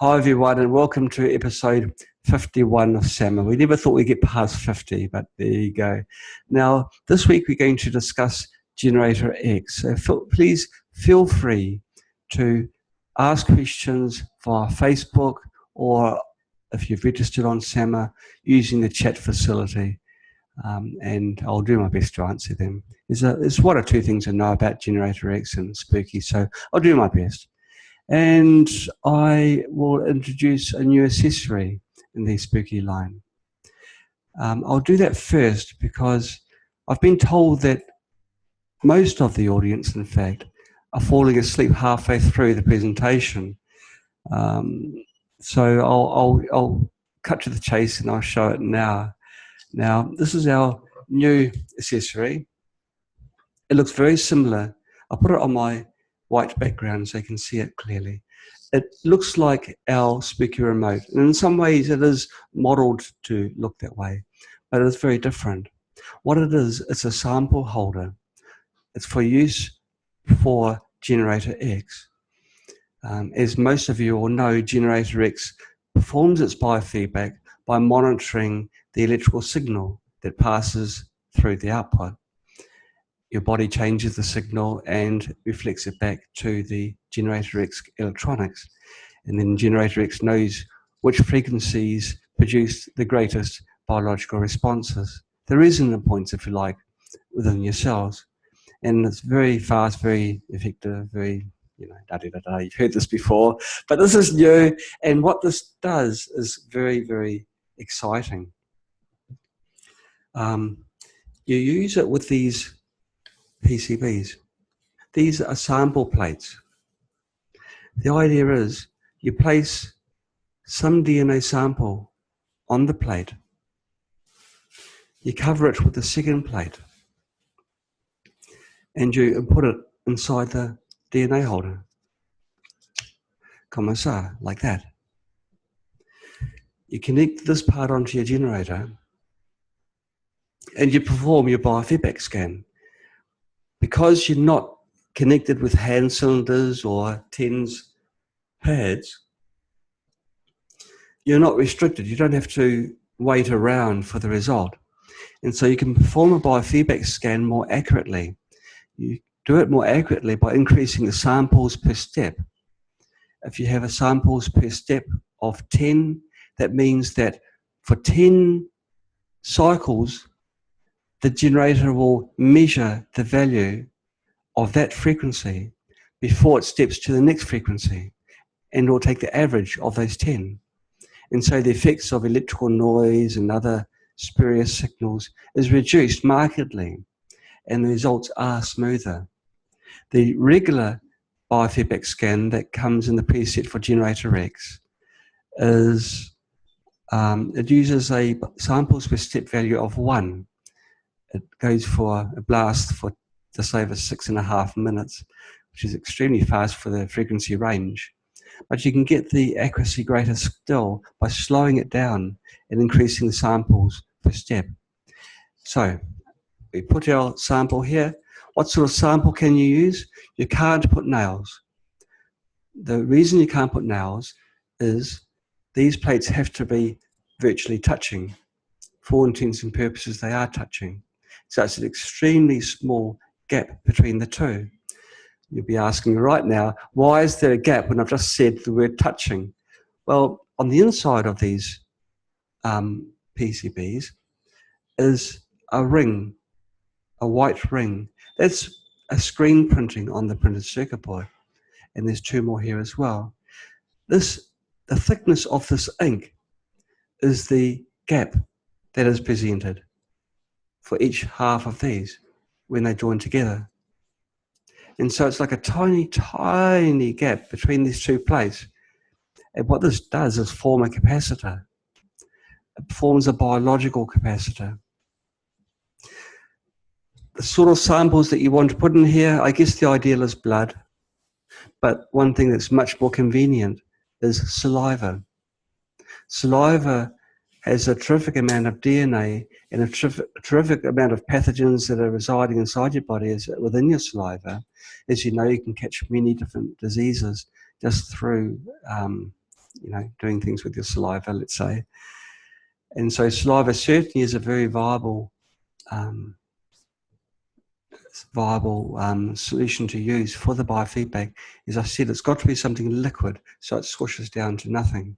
Hi everyone, and welcome to episode 51 of SAMA. We never thought we'd get past 50, but there you go. Now, this week we're going to discuss GeneratorX. So please feel free to ask questions via Facebook, or if you've registered on SAMA, using the chat facility. And I'll do my best to answer them. There's one or two things I know about GeneratorX and Spooky, so I'll do my best. And I will introduce a new accessory in the Spooky line. I'll do that first because I've been told that most of the audience, in fact, are falling asleep halfway through the presentation. So I'll cut to the chase and I'll show it now. Now, this is our new accessory. It looks very similar. I'll put it on my white background so you can see it clearly. It looks like our Spooky remote, and in some ways it is modeled to look that way, but it's very different. What it is, it's a sample holder. It's for use for GeneratorX. As most of you all know, GeneratorX performs its biofeedback by monitoring the electrical signal that passes through the output. Your body changes the signal and reflects it back to the GeneratorX electronics. And then GeneratorX knows which frequencies produce the greatest biological responses. The resonant points, if you like, within your cells. And it's very fast, very effective, very, you've heard this before, but this is new. And what this does is very, very exciting. You use it with these PCBs. These are sample plates. The idea is you place some DNA sample on the plate, you cover it with the second plate, and you put it inside the DNA holder. Comme ça, like that. You connect this part onto your generator and you perform your biofeedback scan. Because you're not connected with hand cylinders or TENS pads, you're not restricted. You don't have to wait around for the result. And so you can perform a biofeedback scan more accurately. You do it more accurately by increasing the samples per step. If you have a samples per step of 10, that means that for 10 cycles, the generator will measure the value of that frequency before it steps to the next frequency, and will take the average of those 10. And so the effects of electrical noise and other spurious signals is reduced markedly, and the results are smoother. The regular biofeedback scan that comes in the preset for GeneratorX is, it uses a samples per step value of 1. It goes for a blast for just over 6.5 minutes, which is extremely fast for the frequency range. But you can get the accuracy greater still by slowing it down and increasing the samples per step. So we put our sample here. What sort of sample can you use? You can't put nails. The reason you can't put nails is these plates have to be virtually touching. For all intents and purposes, they are touching. So it's an extremely small gap between the two. You'll be asking right now, why is there a gap when I've just said the word touching? Well, on the inside of these PCBs is a ring, a white ring. That's a screen printing on the printed circuit board. And there's 2 more here as well. The thickness of this ink is the gap that is presented for each half of these when they join together. And so it's like a tiny, tiny gap between these 2 plates. And what this does is form a capacitor. It forms a biological capacitor. The sort of samples that you want to put in here, I guess the ideal is blood. But one thing that's much more convenient is saliva. Saliva has a terrific amount of DNA and a terrific amount of pathogens that are residing inside your body within your saliva. As you know, you can catch many different diseases just through doing things with your saliva, let's say. And so saliva certainly is a very viable solution to use for the biofeedback. As I said, it's got to be something liquid, so it squishes down to nothing.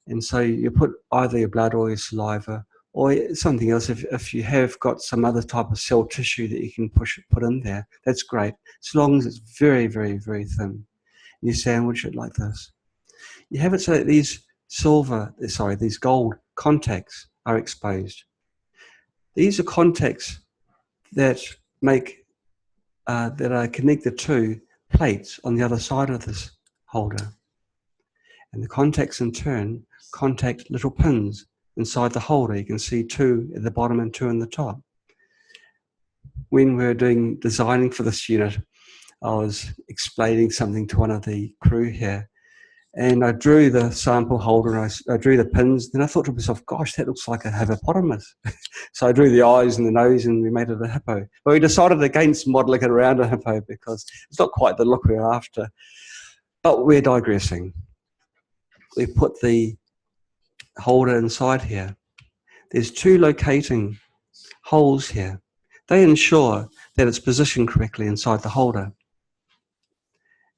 And so you put either your blood or your saliva or something else. If you have got some other type of cell tissue that you can put in there, that's great, as long as it's very, very, very thin. And you sandwich it like this. You have it so that these gold contacts are exposed. These are contacts that are connected to plates on the other side of this holder. And the contacts in turn contact little pins inside the holder. You can see 2 at the bottom and 2 in the top. When we were designing for this unit, I was explaining something to one of the crew here, and I drew the sample holder and I drew the pins. Then I thought to myself, gosh, that looks like a hippopotamus. So I drew the eyes and the nose and we made it a hippo. But we decided against modelling it around a hippo because it's not quite the look we're after. But we're digressing. We put the holder inside here. There's 2 locating holes here. They ensure that it's positioned correctly inside the holder.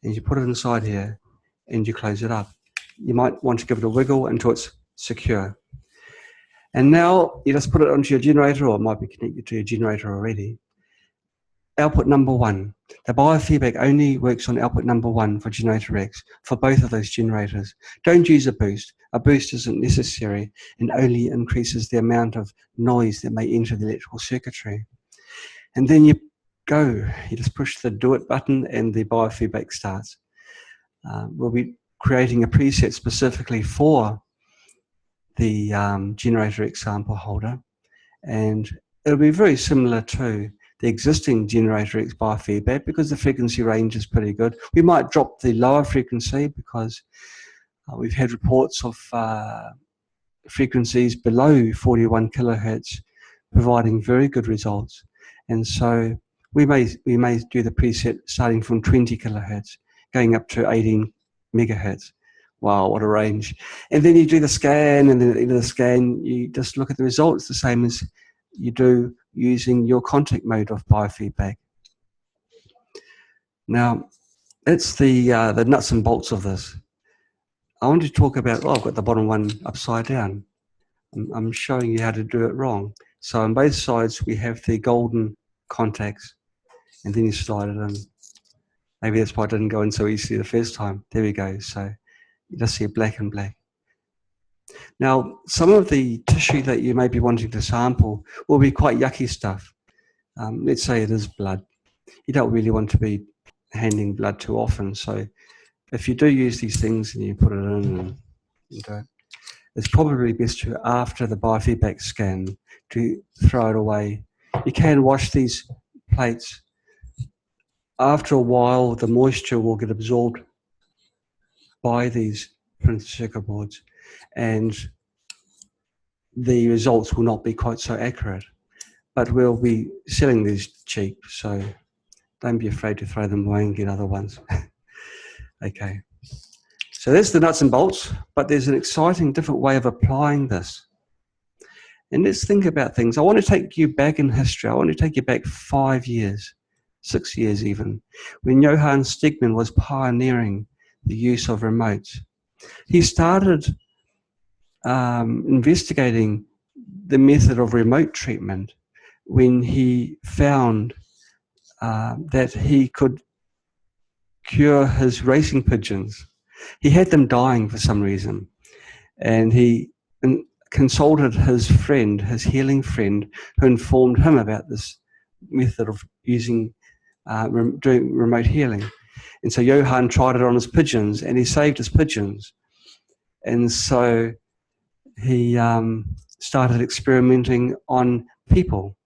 And you put it inside here and you close it up. You might want to give it a wiggle until it's secure. And now you just put it onto your generator, or it might be connected to your generator already. Output number 1. The biofeedback only works on output number 1 for GeneratorX, for both of those generators. Don't use a boost. A boost isn't necessary and only increases the amount of noise that may enter the electrical circuitry. And then you just push the do it button and the biofeedback starts. We'll be creating a preset specifically for the GeneratorX sample holder, and it'll be very similar to the existing GeneratorX biofeedback because the frequency range is pretty good. We might drop the lower frequency because we've had reports of frequencies below 41 kilohertz providing very good results, and so we may do the preset starting from 20 kilohertz going up to 18 megahertz. Wow, what a range. And then you do the scan, and then at the end of the scan you just look at the results the same as you do using your contact mode of biofeedback. Now, that's the nuts and bolts of this. I want to talk about, I've got the bottom one upside down. I'm showing you how to do it wrong. So on both sides we have the golden contacts, and then you slide it in. Maybe that's why it didn't go in so easily the first time. There we go. So you just see black and black. Now, some of the tissue that you may be wanting to sample will be quite yucky stuff. Let's say it is blood. You don't really want to be handing blood too often. So if you do use these things and you put it in and do it, it's probably best to, after the biofeedback scan, to throw it away. You can wash these plates. After a while, the moisture will get absorbed by these printed circuit boards, and the results will not be quite so accurate. But we'll be selling these cheap, so don't be afraid to throw them away and get other ones. Okay, so that's the nuts and bolts, but there's an exciting different way of applying this. And let's think about things. I want to take you back in history. I want to take you back 5 years, 6 years even, when Johann Stegmann was pioneering the use of remotes. He started investigating the method of remote treatment when he found that he could cure his racing pigeons. He had them dying for some reason, and he consulted his friend, his healing friend, who informed him about this method of using doing remote healing. And so Johann tried it on his pigeons, and he saved his pigeons. And so he started experimenting on people,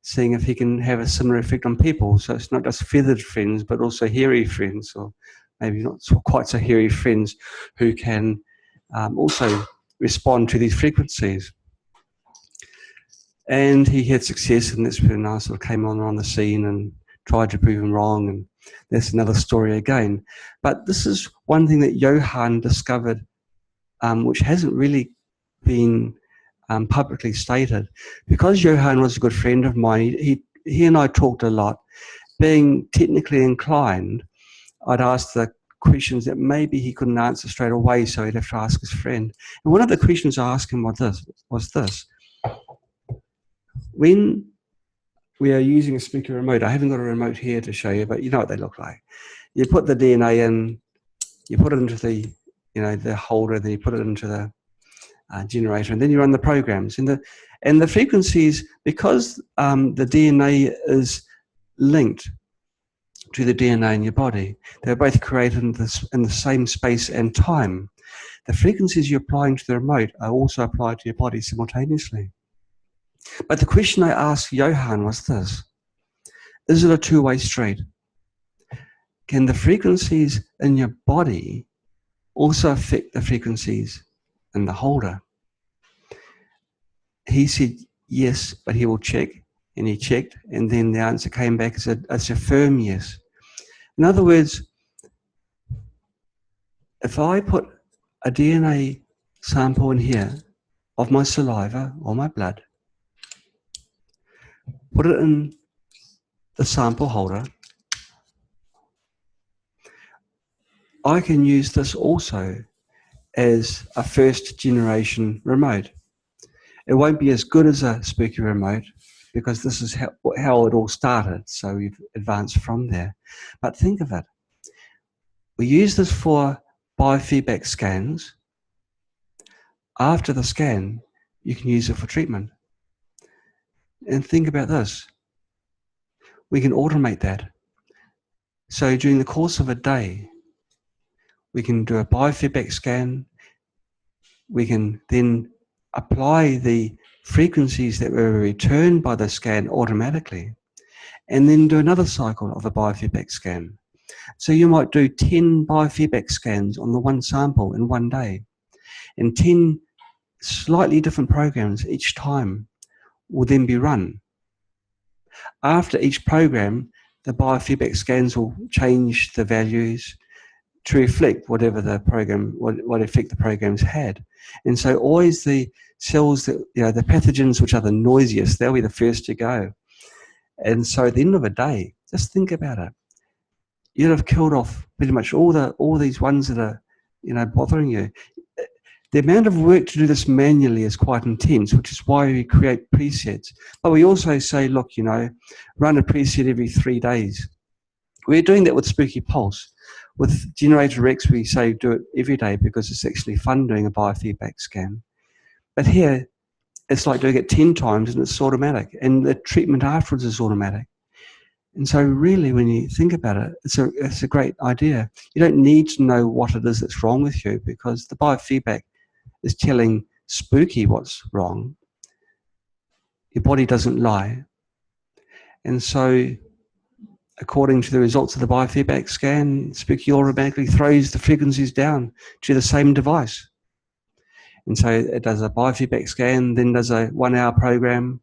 seeing if he can have a similar effect on people. So it's not just feathered friends, but also hairy friends, or maybe not quite so hairy friends, who can also respond to these frequencies. And he had success, and that's when I sort of came on the scene and tried to prove him wrong. And That's another story again. But this is one thing that Johann discovered, which hasn't really been publicly stated. Because Johann was a good friend of mine, he and I talked a lot. Being technically inclined, I'd ask the questions that maybe he couldn't answer straight away, so he'd have to ask his friend. And one of the questions I asked him was this. When we are using a speaker remote, I haven't got a remote here to show you, but you know what they look like. You put the DNA in, you put it into the, the holder, then you put it into the generator, and then you run the programs. And the frequencies, because the DNA is linked to the DNA in your body, they're both created in the same space and time. The frequencies you're applying to the remote are also applied to your body simultaneously. But the question I asked Johann was this: is it a two-way street? Can the frequencies in your body also affect the frequencies in the holder? He said yes, but he will check. And he checked, and then the answer came back as a firm yes. In other words, if I put a DNA sample in here of my saliva or my blood, put it in the sample holder, I can use this also as a first generation remote. It won't be as good as a spooky remote because this is how it all started, so we've advanced from there. But think of it. We use this for biofeedback scans. After the scan, you can use it for treatment. And think about this. We can automate that. So during the course of a day, we can do a biofeedback scan. We can then apply the frequencies that were returned by the scan automatically, and then do another cycle of a biofeedback scan. So you might do 10 biofeedback scans on the one sample in one day, and 10 slightly different programs each time will then be run. After each program, the biofeedback scans will change the values to reflect whatever the program, what effect the program's had. And so always the cells that, the pathogens which are the noisiest, they'll be the first to go. And so at the end of the day, just think about it. You'd have killed off pretty much all these ones that are, bothering you. The amount of work to do this manually is quite intense, which is why we create presets. But we also say, look, run a preset every 3 days. We're doing that with Spooky Pulse. With GeneratorX, we say do it every day because it's actually fun doing a biofeedback scan. But here, it's like doing it 10 times and it's automatic. And the treatment afterwards is automatic. And so really, when you think about it, it's a great idea. You don't need to know what it is that's wrong with you because the biofeedback is telling Spooky what's wrong. Your body doesn't lie. And so according to the results of the biofeedback scan, Spooky automatically throws the frequencies down to the same device. And so it does a biofeedback scan, then does a 1 hour program,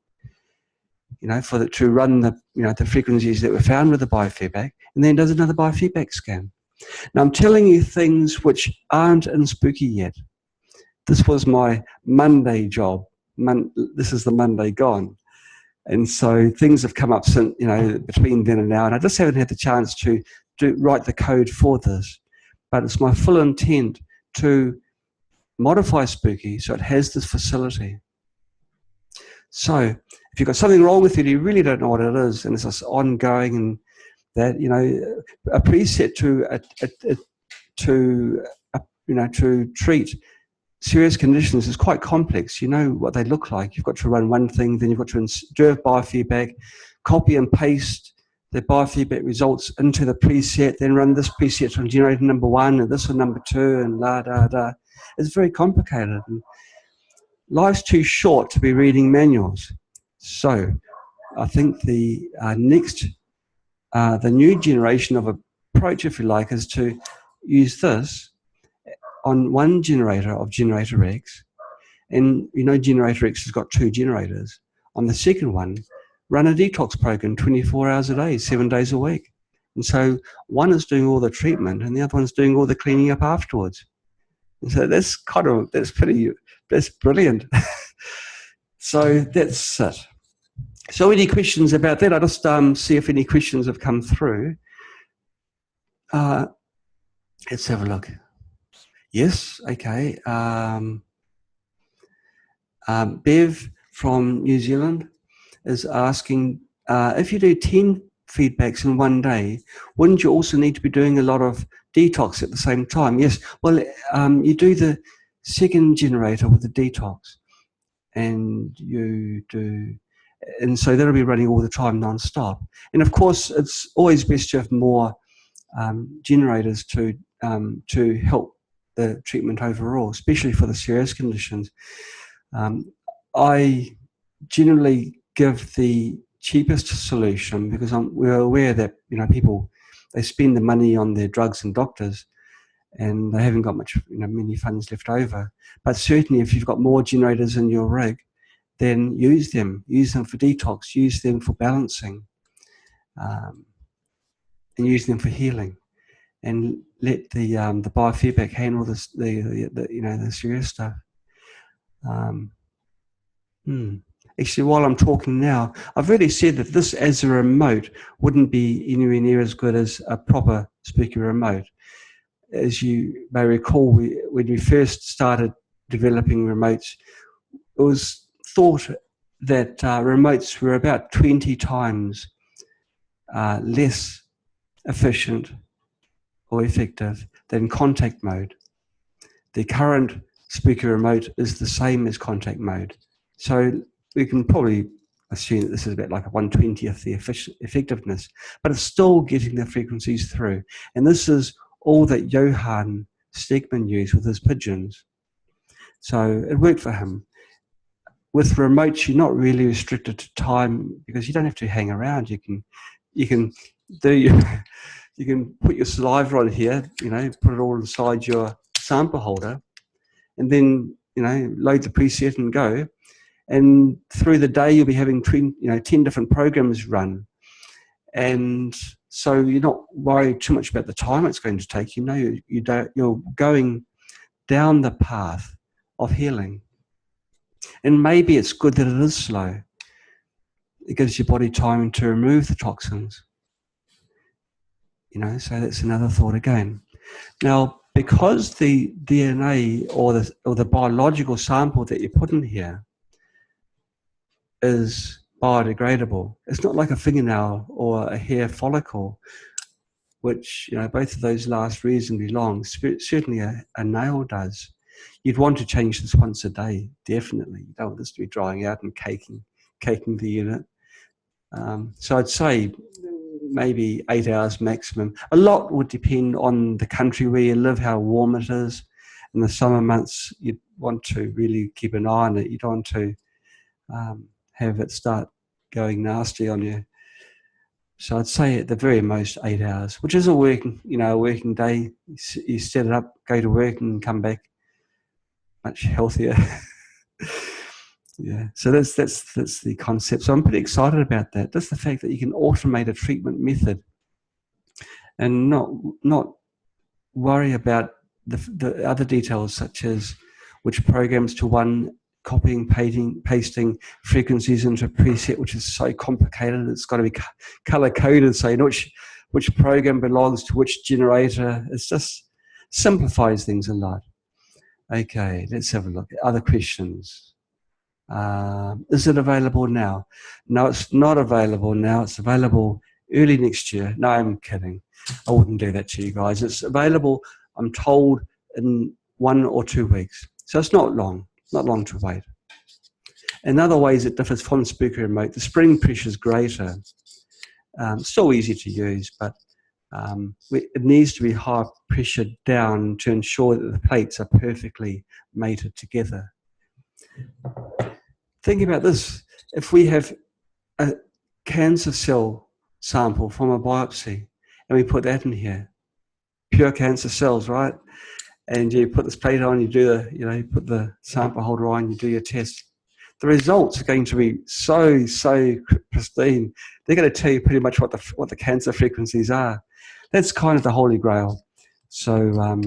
to run the frequencies that were found with the biofeedback, and then does another biofeedback scan. Now I'm telling you things which aren't in Spooky yet. This was my Monday job. This is the Monday gone. And so things have come up since, between then and now, and I just haven't had the chance to write the code for this. But it's my full intent to modify Spooky so it has this facility. So if you've got something wrong with it, you really don't know what it is, and it's just ongoing, and that, a preset to treat serious conditions is quite complex. You know what they look like. You've got to run one thing, then you've got to do biofeedback, copy and paste the biofeedback results into the preset, then run this preset on generator number 1 and this on number 2 and la. It's very complicated. And life's too short to be reading manuals. So I think the new generation of approach, if you like, is to use this on one generator of GeneratorX, and GeneratorX has got 2 generators. On the second one, run a detox program 24 hours a day, 7 days a week. And so one is doing all the treatment and the other one's doing all the cleaning up afterwards. And so that's brilliant. So that's it. So any questions about that? I'll just see if any questions have come through. Let's have a look. Yes, okay. Bev from New Zealand is asking, if you do 10 feedbacks in one day, wouldn't you also need to be doing a lot of detox at the same time? Yes, well, you do the second generator with the detox, and so that'll be running all the time non-stop. And of course, it's always best to have more generators to help the treatment overall, especially for the serious conditions. I generally give the cheapest solution because we're aware that people, they spend the money on their drugs and doctors, and they haven't got much many funds left over. But certainly, if you've got more generators in your rig, then use them for detox, use them for balancing, and use them for healing, and let the biofeedback handle the serious stuff. Actually, while I'm talking now, I've already said that this as a remote wouldn't be anywhere near as good as a proper speaker remote. As you may recall, when we first started developing remotes, it was thought that remotes were about 20 times less efficient or effective than contact mode. The current speaker remote is the same as contact mode. So we can probably assume that this is about like a 1/20th the effectiveness, but it's still getting the frequencies through. And this is all that Johann Stegman used with his pigeons. So it worked for him. With remotes, you're not really restricted to time because you don't have to hang around. You can put your saliva on here, put it all inside your sample holder, and then load the preset and go. And through the day, you'll be having 10 different programs run. And so you're not worried too much about the time it's going to take. You're going down the path of healing. And maybe it's good that it is slow. It gives your body time to remove the toxins. So that's another thought again. Now, because the DNA or the biological sample that you put in here is biodegradable, it's not like a fingernail or a hair follicle, which both of those last reasonably long. Certainly a nail does. You'd want to change this once a day, definitely. You don't want this to be drying out and caking the unit. So I'd say maybe 8 hours maximum. A lot would depend on the country where you live, how warm it is. In the summer months, you'd want to really keep an eye on it. You don't want to have it start going nasty on you. So I'd say at the very most 8 hours, which is a working day. You set it up, go to work, and come back much healthier. Yeah, so that's the concept. So I'm pretty excited about that. That's the fact that you can automate a treatment method and not worry about the other details, such as which programs to run, copying, pasting frequencies into a preset, which is so complicated. It's got to be color coded, so you know which program belongs to which generator. It just simplifies things a lot. Okay, let's have a look. Other questions? Is it available now? No, it's not available now. It's available early next year. No, I'm kidding. I wouldn't do that to you guys. It's available, I'm told, in 1 or 2 weeks. So it's not long to wait. In other ways, it differs from speaker remote. The spring pressure is greater. Still easy to use, but it needs to be high pressure down to ensure that the plates are perfectly mated together. Think about this. If we have a cancer cell sample from a biopsy and we put that in here, pure cancer cells, right? And you put this plate on, you put the sample holder on, you do your test. The results are going to be so pristine. They're going to tell you pretty much what the cancer frequencies are. that's kind of the holy grail. So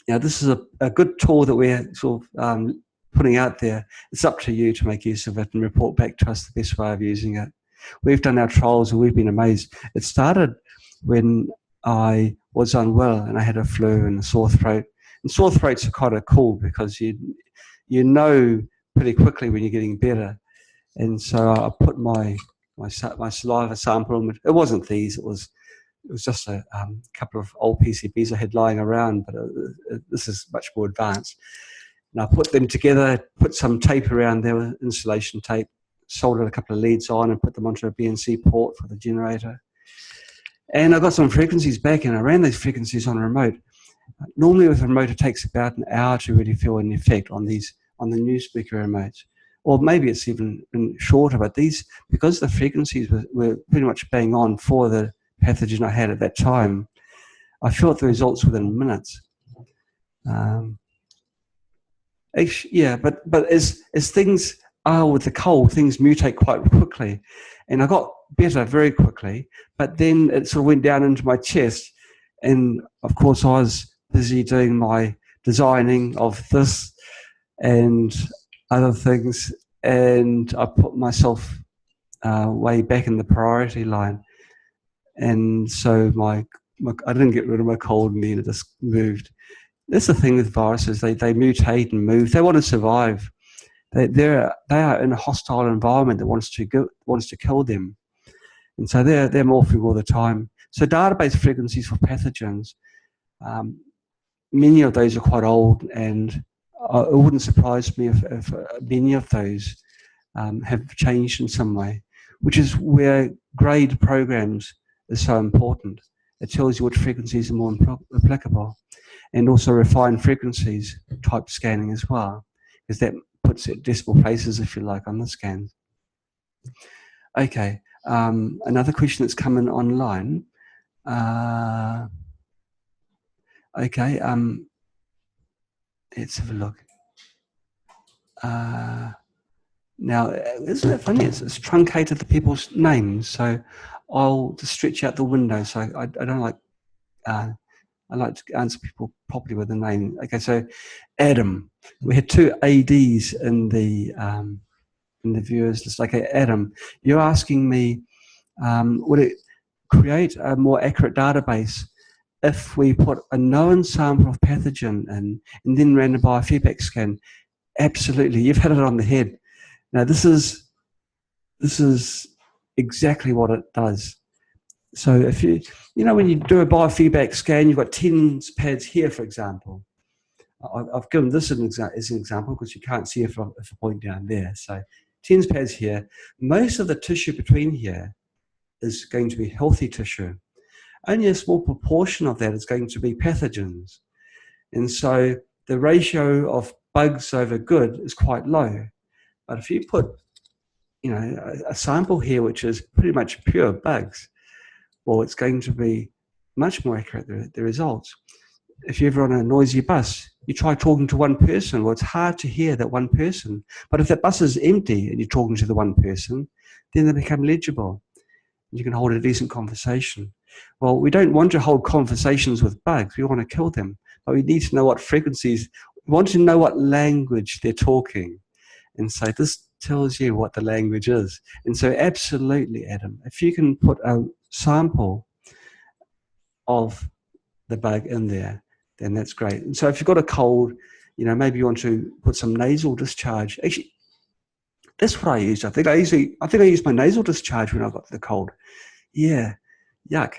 this is a good tool that we're sort of putting out there. It's up to you to make use of it and report back to us the best way of using it. We've done our trials and we've been amazed. It started when I was unwell and I had a flu and a sore throat. And sore throats are kind of cool because you know pretty quickly when you're getting better. And so I put my saliva sample in. It wasn't these. It was just a couple of old PCBs I had lying around, but this is much more advanced. And I put them together, put some tape around there, insulation tape, soldered a couple of leads on and put them onto a BNC port for the generator. And I got some frequencies back and I ran those frequencies on a remote. Normally with a remote, it takes about an hour to really feel an effect on the new speaker remotes. Or maybe it's even shorter, but these, because the frequencies were pretty much bang on for the pathogen I had at that time, I felt the results within minutes. But as things are with the cold, things mutate quite quickly. And I got better very quickly, but then it sort of went down into my chest. And of course, I was busy doing my designing of this and other things. And I put myself way back in the priority line. And so I didn't get rid of my cold and then it just moved. That's the thing with viruses. They mutate and move. They want to survive. They are in a hostile environment that wants to kill them. And so they're morphing all the time. So database frequencies for pathogens, many of those are quite old, and it wouldn't surprise me if many of those have changed in some way, which is where grade programs is so important. It tells you which frequencies are more applicable, and also refined frequencies type scanning as well, because that puts it decimal places, if you like, on the scans. Okay, another question that's come in online. Okay, let's have a look. Now, isn't it funny? It's truncated the people's names, so I'll just stretch out the window. So I don't like. I like to answer people properly with the name. Okay, so Adam. We had two ADs in the viewers list. Okay, Adam, you're asking me, would it create a more accurate database if we put a known sample of pathogen in and then ran a biofeedback scan? Absolutely, you've hit it on the head. Now this is exactly what it does. So if when you do a biofeedback scan, you've got TENS pads here, for example. I've given this as an example because you can't see if I point down there. So TENS pads here. Most of the tissue between here is going to be healthy tissue. Only a small proportion of that is going to be pathogens. And so the ratio of bugs over good is quite low. But if you put a sample here which is pretty much pure bugs, well, it's going to be much more accurate, the results. If you're ever on a noisy bus, you try talking to one person, well, it's hard to hear that one person. But if that bus is empty and you're talking to the one person, then they become legible. You can hold a decent conversation. Well, we don't want to hold conversations with bugs. We want to kill them. But we need to know what frequencies, we want to know what language they're talking. And so this tells you what the language is. And so absolutely, Adam, if you can put a sample of the bug in there, then that's great. And so if you've got a cold, maybe you want to put some nasal discharge. Actually, that's what I used. I think I used my nasal discharge when I got the cold. Yeah, yuck.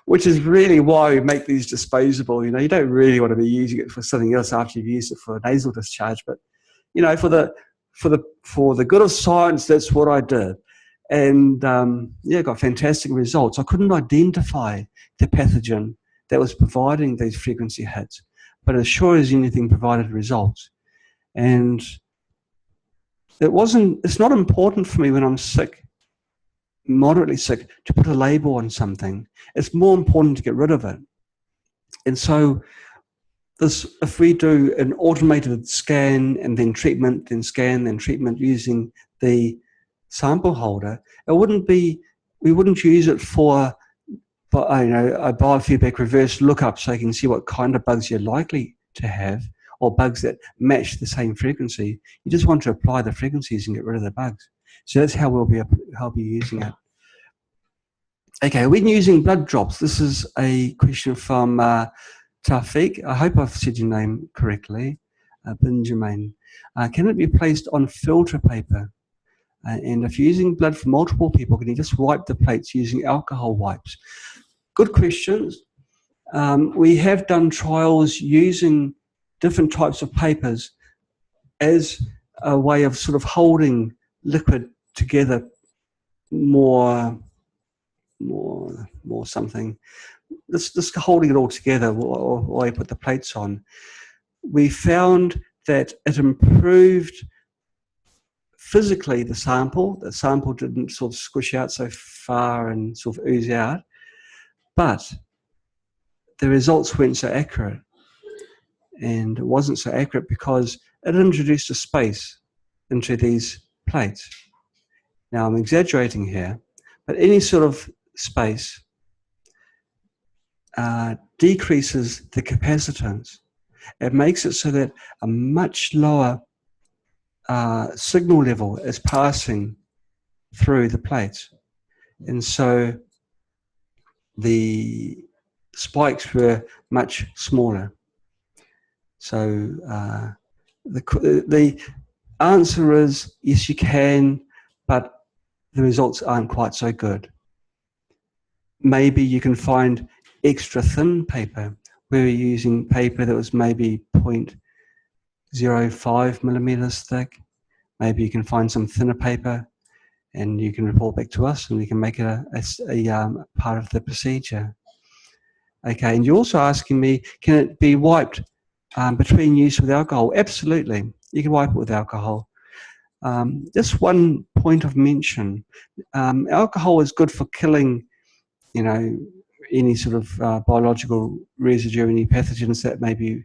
Which is really why we make these disposable. You don't really want to be using it for something else after you've used it for a nasal discharge. But for the good of science, that's what I did. And got fantastic results. I couldn't identify the pathogen that was providing these frequency hits, but as sure as anything provided results. And it's not important for me when I'm sick, moderately sick, to put a label on something. It's more important to get rid of it. And so if we do an automated scan and then treatment, then scan, then treatment using the sample holder, we wouldn't use it for a biofeedback reverse lookup, so you can see what kind of bugs you're likely to have, or bugs that match the same frequency. You just want to apply the frequencies and get rid of the bugs. So that's how we'll be using it. Okay, when using blood drops, this is a question from Tafiq. I hope I've said your name correctly, Benjamin. Can it be placed on filter paper? And if you're using blood from multiple people, can you just wipe the plates using alcohol wipes? Good questions. We have done trials using different types of papers as a way of sort of holding liquid together more something. This holding it all together while you put the plates on. We found that it improved physically the sample. The sample didn't sort of squish out so far and sort of ooze out, but the results weren't so accurate. And it wasn't so accurate because it introduced a space into these plates. Now I'm exaggerating here, but any sort of space decreases the capacitance. It makes it so that a much lower signal level is passing through the plates. And so the spikes were much smaller. So the answer is yes, you can, but the results aren't quite so good. Maybe you can find extra thin paper where you're using paper that was maybe 0.05 millimeters thick. Maybe you can find some thinner paper and you can report back to us and we can make it a part of the procedure. Okay, and you're also asking me, can it be wiped between use with alcohol? Absolutely, you can wipe it with alcohol. Just one point of mention, alcohol is good for killing, any sort of biological residue, any pathogens that may be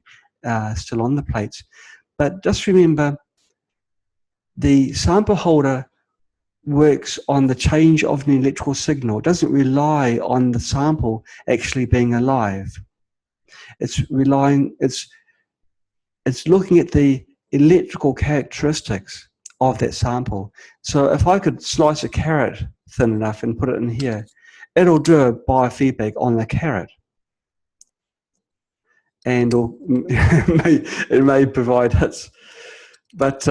still on the plates. But just remember, the sample holder works on the change of an electrical signal. It doesn't rely on the sample actually being alive. It's looking at the electrical characteristics of that sample. So if I could slice a carrot thin enough and put it in here, it'll do a biofeedback on the carrot. And it may provide hits. But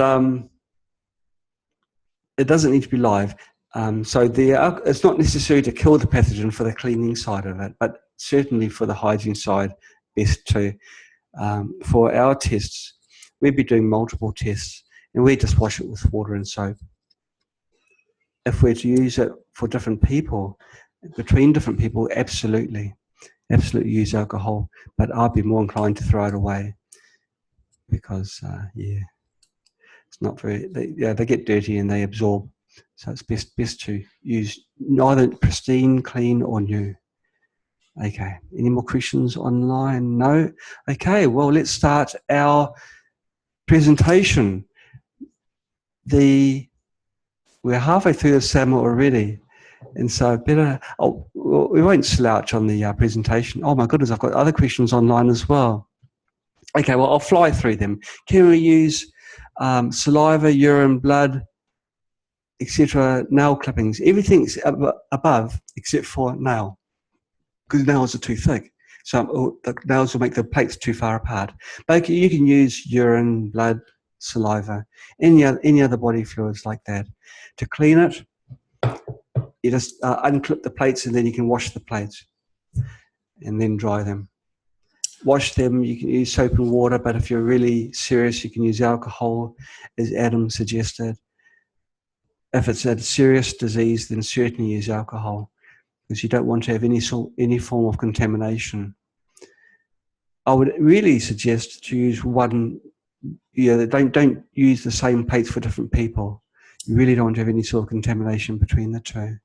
it doesn't need to be live. So it's not necessary to kill the pathogen for the cleaning side of it, but certainly for the hygiene side, best to. For our tests, we'd be doing multiple tests, and we just wash it with water and soap. If we're to use it for different people, between different people, absolutely use alcohol, but I'd be more inclined to throw it away because, it's not very, they get dirty and they absorb. So it's best to use neither pristine, clean, or new. Okay, any more questions online? No? Okay, well, let's start our presentation. We're halfway through the summer already, and so we won't slouch on the presentation. Oh my goodness, I've got other questions online as well. Okay, well, I'll fly through them. Can we use saliva, urine, blood, etc., nail clippings? Everything's above except for nail, because nails are too thick. So the nails will make the plates too far apart. But you can use urine, blood, saliva, any other body fluids like that. To clean it, you just unclip the plates and then you can wash the plates and then dry them. Wash them, you can use soap and water, but if you're really serious, you can use alcohol, as Adam suggested. If it's a serious disease, then certainly use alcohol, because you don't want to have any form of contamination. I would really suggest to use one. Don't use the same plates for different people. You really don't want to have any sort of contamination between the two.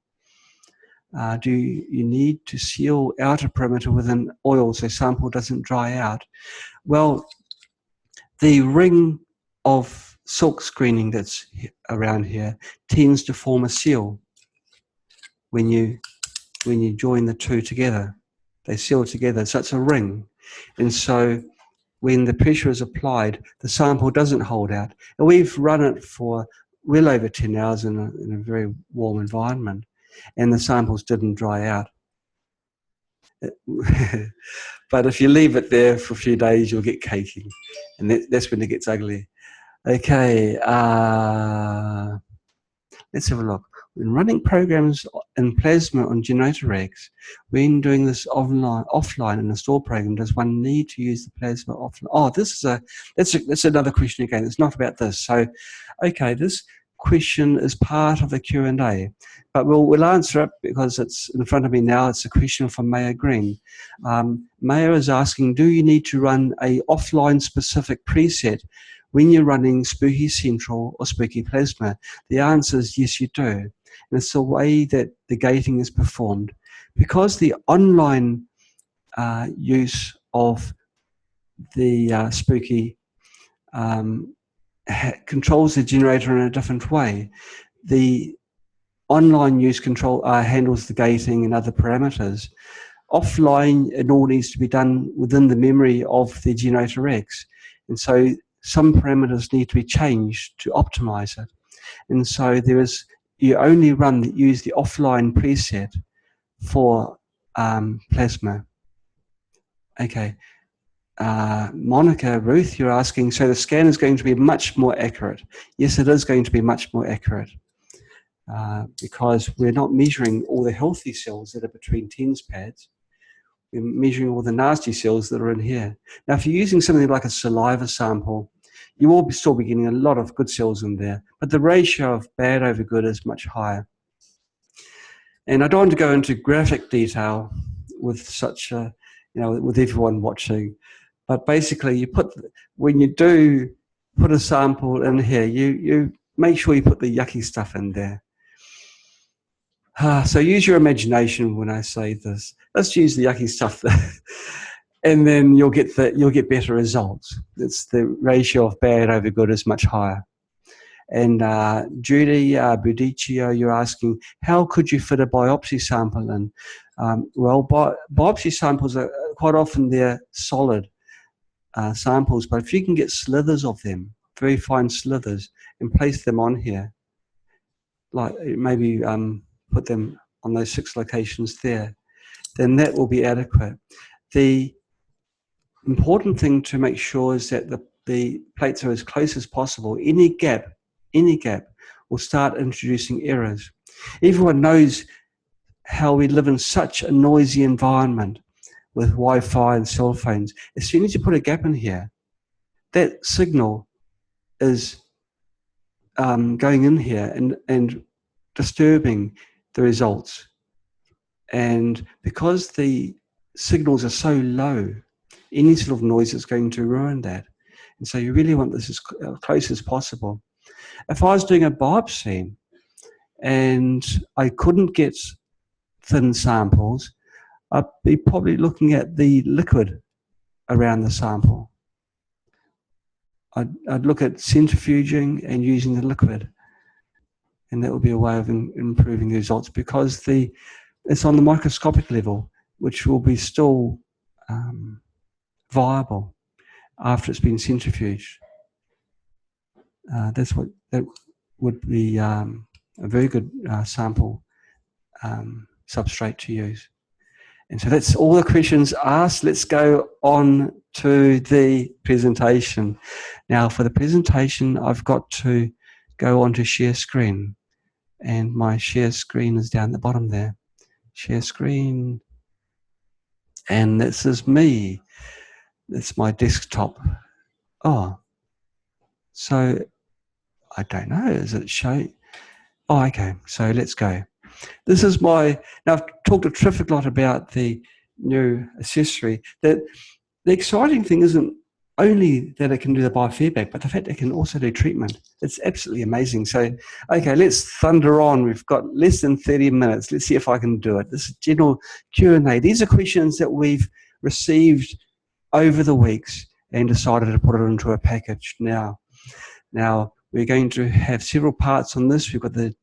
Do you need to seal outer perimeter with an oil so sample doesn't dry out? Well, the ring of silk screening that's around here tends to form a seal when you when you join the two together. They seal together, so it's a ring. And so when the pressure is applied, the sample doesn't hold out. And we've run it for well over 10 hours in a very warm environment, and the samples didn't dry out. But if you leave it there for a few days, you'll get caking, and that's when it gets ugly. Okay, let's have a look. When running programs in Plasma on GeneratorX, when doing this offline in a store program, does one need to use the Plasma offline? Oh, that's another question again. It's not about this. So, okay, this question is part of the Q&A, but we'll answer it because it's in front of me now. It's a question from Maya Green. Maya is asking, do you need to run a offline specific preset when you're running Spooky Central or Spooky Plasma? The answer is yes, you do. And it's the way that the gating is performed. Because the online use of the Spooky controls the generator in a different way, the online use handles the gating and other parameters. Offline, it all needs to be done within the memory of the GeneratorX. And so some parameters need to be changed to optimize it. And so you only use the offline preset for Plasma. Okay. Monica, Ruth, you're asking, so the scan is going to be much more accurate. Yes, it is going to be much more accurate because we're not measuring all the healthy cells that are between TENS pads. We're measuring all the nasty cells that are in here. Now, if you're using something like a saliva sample, you will still be getting a lot of good cells in there, but the ratio of bad over good is much higher. And I don't want to go into graphic detail with such a, with everyone watching, but basically when you do put a sample in here, you make sure you put the yucky stuff in there. So use your imagination when I say this. Let's use the yucky stuff there. And then you'll get better results. It's the ratio of bad over good is much higher. And Judy Budiccio, you're asking, how could you fit a biopsy sample in? Well, biopsy samples are quite often they're solid samples, but if you can get slithers of them, very fine slithers, and place them on here, like maybe put them on those 6 locations there, then that will be adequate. The important thing to make sure is that the plates are as close as possible. Any gap will start introducing errors. Everyone knows how we live in such a noisy environment with Wi-Fi and cell phones. As soon as you put a gap in here, that signal is going in here and disturbing the results. And because the signals are so low, any sort of noise is going to ruin that. And so you really want this as close as possible. If I was doing a biopsy and I couldn't get thin samples, I'd be probably looking at the liquid around the sample. I'd look at centrifuging and using the liquid. And that would be a way of improving the results because it's on the microscopic level, which will be still viable after it's been centrifuged. That would be a very good sample substrate to use. And so that's all the questions asked. Let's go on to the presentation. Now for the presentation, I've got to go on to share screen. And my share screen is down the bottom there. Share screen. And this is me. That's my desktop. Oh, so I don't know. Is it show? Oh, okay. So let's go. This is now I've talked a terrific lot about the new accessory. The exciting thing isn't only that it can do the biofeedback, but the fact it can also do treatment. It's absolutely amazing. So, okay, let's thunder on. We've got less than 30 minutes. Let's see if I can do it. This is general Q&A. These are questions that we've received over the weeks and decided to put it into a package now. Now, we're going to have several parts on this. We've got the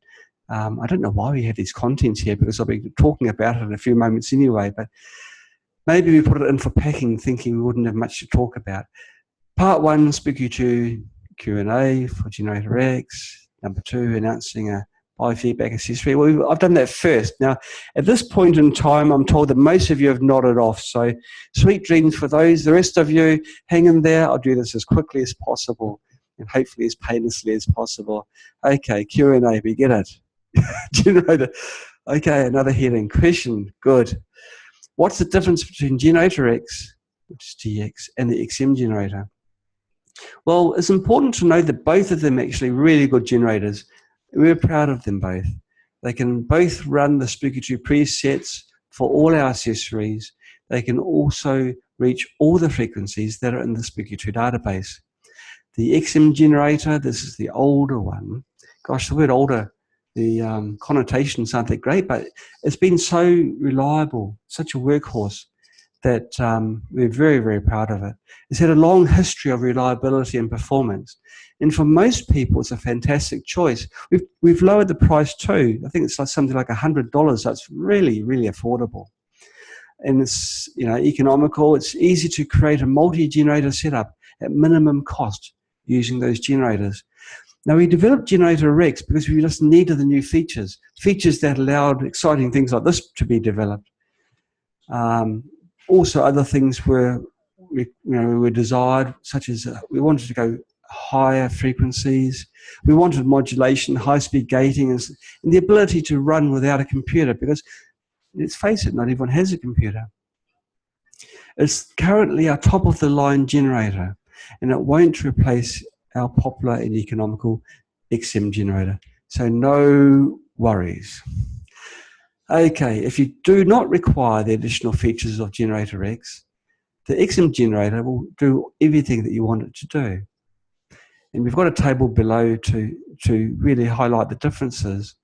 I don't know why we have these contents here, because I'll be talking about it in a few moments anyway, but maybe we put it in for packing, thinking we wouldn't have much to talk about. Part 1, Spooky 2 Q&A for GeneratorX. Number 2, announcing a Biofeedback Accessory. Well, I've done that first. Now, at this point in time, I'm told that most of you have nodded off, so sweet dreams for those. The rest of you, hang in there. I'll do this as quickly as possible and hopefully as painlessly as possible. Okay, Q&A, we get it. Generator. Okay, another heading. Question. Good. What's the difference between GeneratorX, which is GX, and the XM generator? Well, it's important to know that both of them are actually really good generators. We're proud of them both. They can both run the Spooky 2 presets for all our accessories. They can also reach all the frequencies that are in the Spooky 2 database. The XM generator, this is the older one. Gosh, the word older, the connotations aren't that great, but it's been so reliable, such a workhorse, that we're very, very proud of it. It's had a long history of reliability and performance. And for most people, it's a fantastic choice. We've lowered the price too. I think it's like something like $100. So it's really, really affordable. And it's economical. It's easy to create a multi-generator setup at minimum cost using those generators. Now, we developed GeneratorX because we just needed the new features that allowed exciting things like this to be developed. Also, other things were desired, such as we wanted to go higher frequencies. We wanted modulation, high-speed gating, and the ability to run without a computer, because let's face it, not everyone has a computer. It's currently our top-of-the-line generator, and it won't replace our popular and economical XM generator. So no worries. Okay, if you do not require the additional features of GeneratorX, the XM generator will do everything that you want it to do. And we've got a table below to really highlight the differences.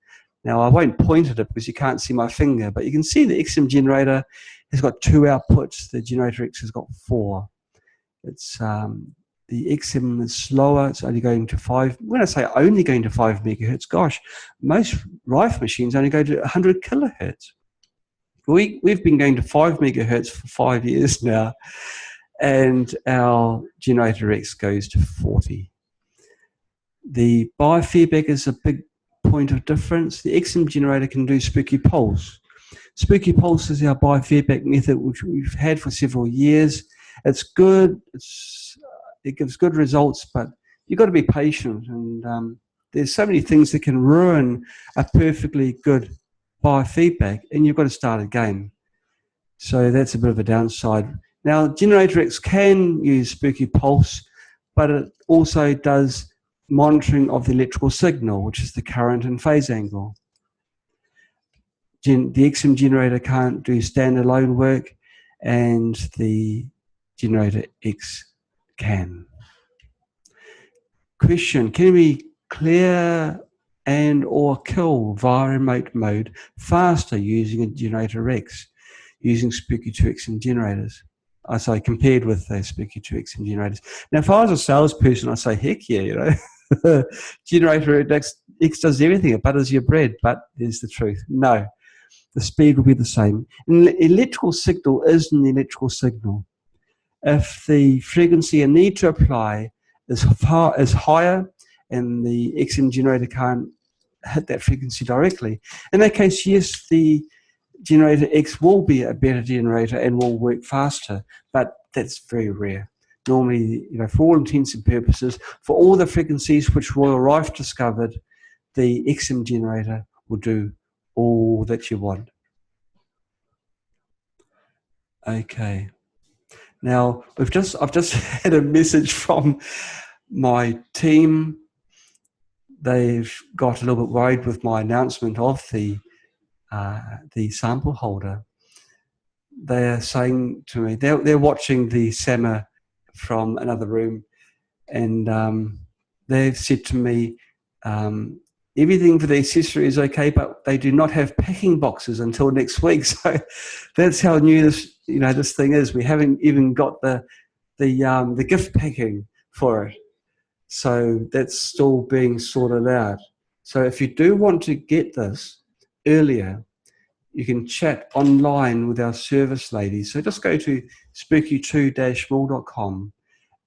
Now, I won't point at it because you can't see my finger, but you can see the XM generator has got 2 outputs. The GeneratorX has got 4. It's the XM is slower. It's only going to 5. When I say only going to 5 megahertz, gosh, most Rife machines only go to 100 kilohertz. We've been going to 5 megahertz for 5 years now, and our GeneratorX goes to 40. The biofeedback is a big point of difference. The XM generator can do Spooky Pulse. Spooky Pulse is our biofeedback method, which we've had for several years. It's good. It gives good results, but you've got to be patient. And there's so many things that can ruin a perfectly good biofeedback, and you've got to start again. So that's a bit of a downside. Now, GeneratorX can use Spooky Pulse, but it also does monitoring of the electrical signal, which is the current and phase angle. The XM generator can't do standalone work, and the GeneratorX can. Question: can we clear and or kill via remote mode faster using a GeneratorX, using Spooky 2 XM generators? I say compared with the Spooky 2 XM generators. Now, if I was a salesperson, I'd say, heck yeah, GeneratorX does everything. It butters your bread, but there's the truth. No, the speed will be the same. An electrical signal is an electrical signal. If the frequency you need to apply is higher and the XM generator can't hit that frequency directly, in that case, yes, the GeneratorX will be a better generator and will work faster, but that's very rare. Normally, for all intents and purposes, for all the frequencies which Royal Rife discovered, the XM generator will do all that you want. Okay. Now, I've just had a message from my team. They've got a little bit worried with my announcement of the sample holder. They're saying to me, they're watching the SAMA from another room, and they've said to me, everything for the accessory is okay, but they do not have packing boxes until next week. So that's how new this thing is. We haven't even got the gift packing for it. So that's still being sorted out. So if you do want to get this earlier, you can chat online with our service ladies. So just go to spooky2-small.com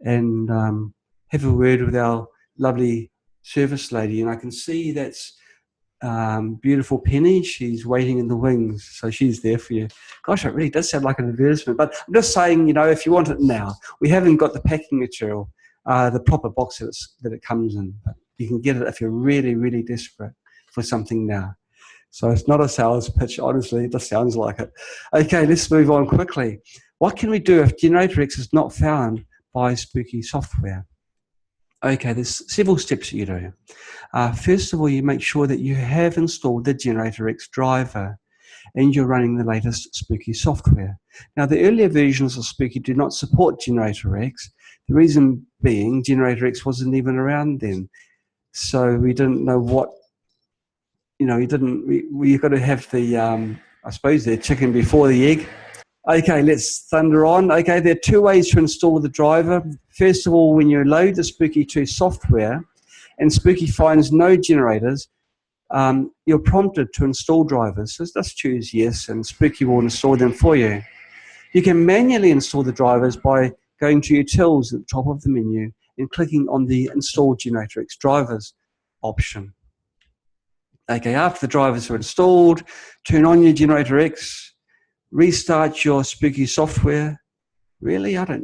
and have a word with our lovely service lady. And I can see that's beautiful Penny. She's waiting in the wings, so she's there for you. Gosh, it really does sound like an advertisement, but I'm just saying, if you want it now, we haven't got the packing material, the proper box that it comes in, but you can get it if you're really, really desperate for something now. So it's not a sales pitch, honestly, it just sounds like it. Okay, let's move on quickly. What can we do if GeneratorX is not found by Spooky software? Okay, there's several steps that you do. First of all, you make sure that you have installed the GeneratorX driver and you're running the latest Spooky software. Now, the earlier versions of Spooky do not support GeneratorX. The reason being, GeneratorX wasn't even around then. So we didn't know what, we've got to have the, I suppose, the chicken before the egg. Okay, let's thunder on. Okay, there are two ways to install the driver. First of all, when you load the Spooky 2 software and Spooky finds no generators, you're prompted to install drivers. So just choose yes, and Spooky will install them for you. You can manually install the drivers by going to your tools at the top of the menu and clicking on the Install GeneratorX Drivers option. Okay, after the drivers are installed, turn on your GeneratorX, restart your Spooky software. Really? Okay.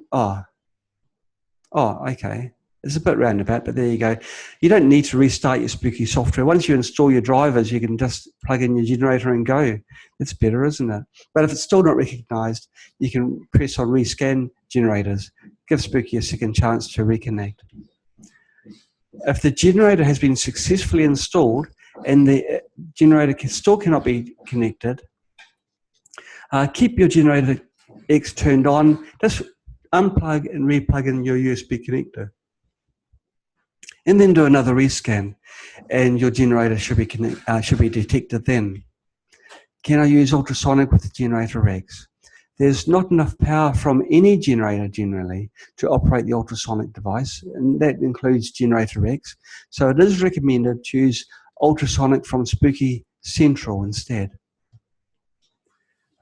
It's a bit roundabout, but there you go. You don't need to restart your Spooky software. Once you install your drivers, you can just plug in your generator and go. It's better, isn't it? But if it's still not recognized, you can press on Rescan Generators. Give Spooky a second chance to reconnect. If the generator has been successfully installed and the generator still cannot be connected, keep your GeneratorX turned on. Just unplug and replug in your USB connector. And then do another rescan, and your generator should be detected then. Can I use ultrasonic with the GeneratorX? There's not enough power from any generator generally to operate the ultrasonic device, and that includes GeneratorX. So it is recommended to use ultrasonic from Spooky Central instead.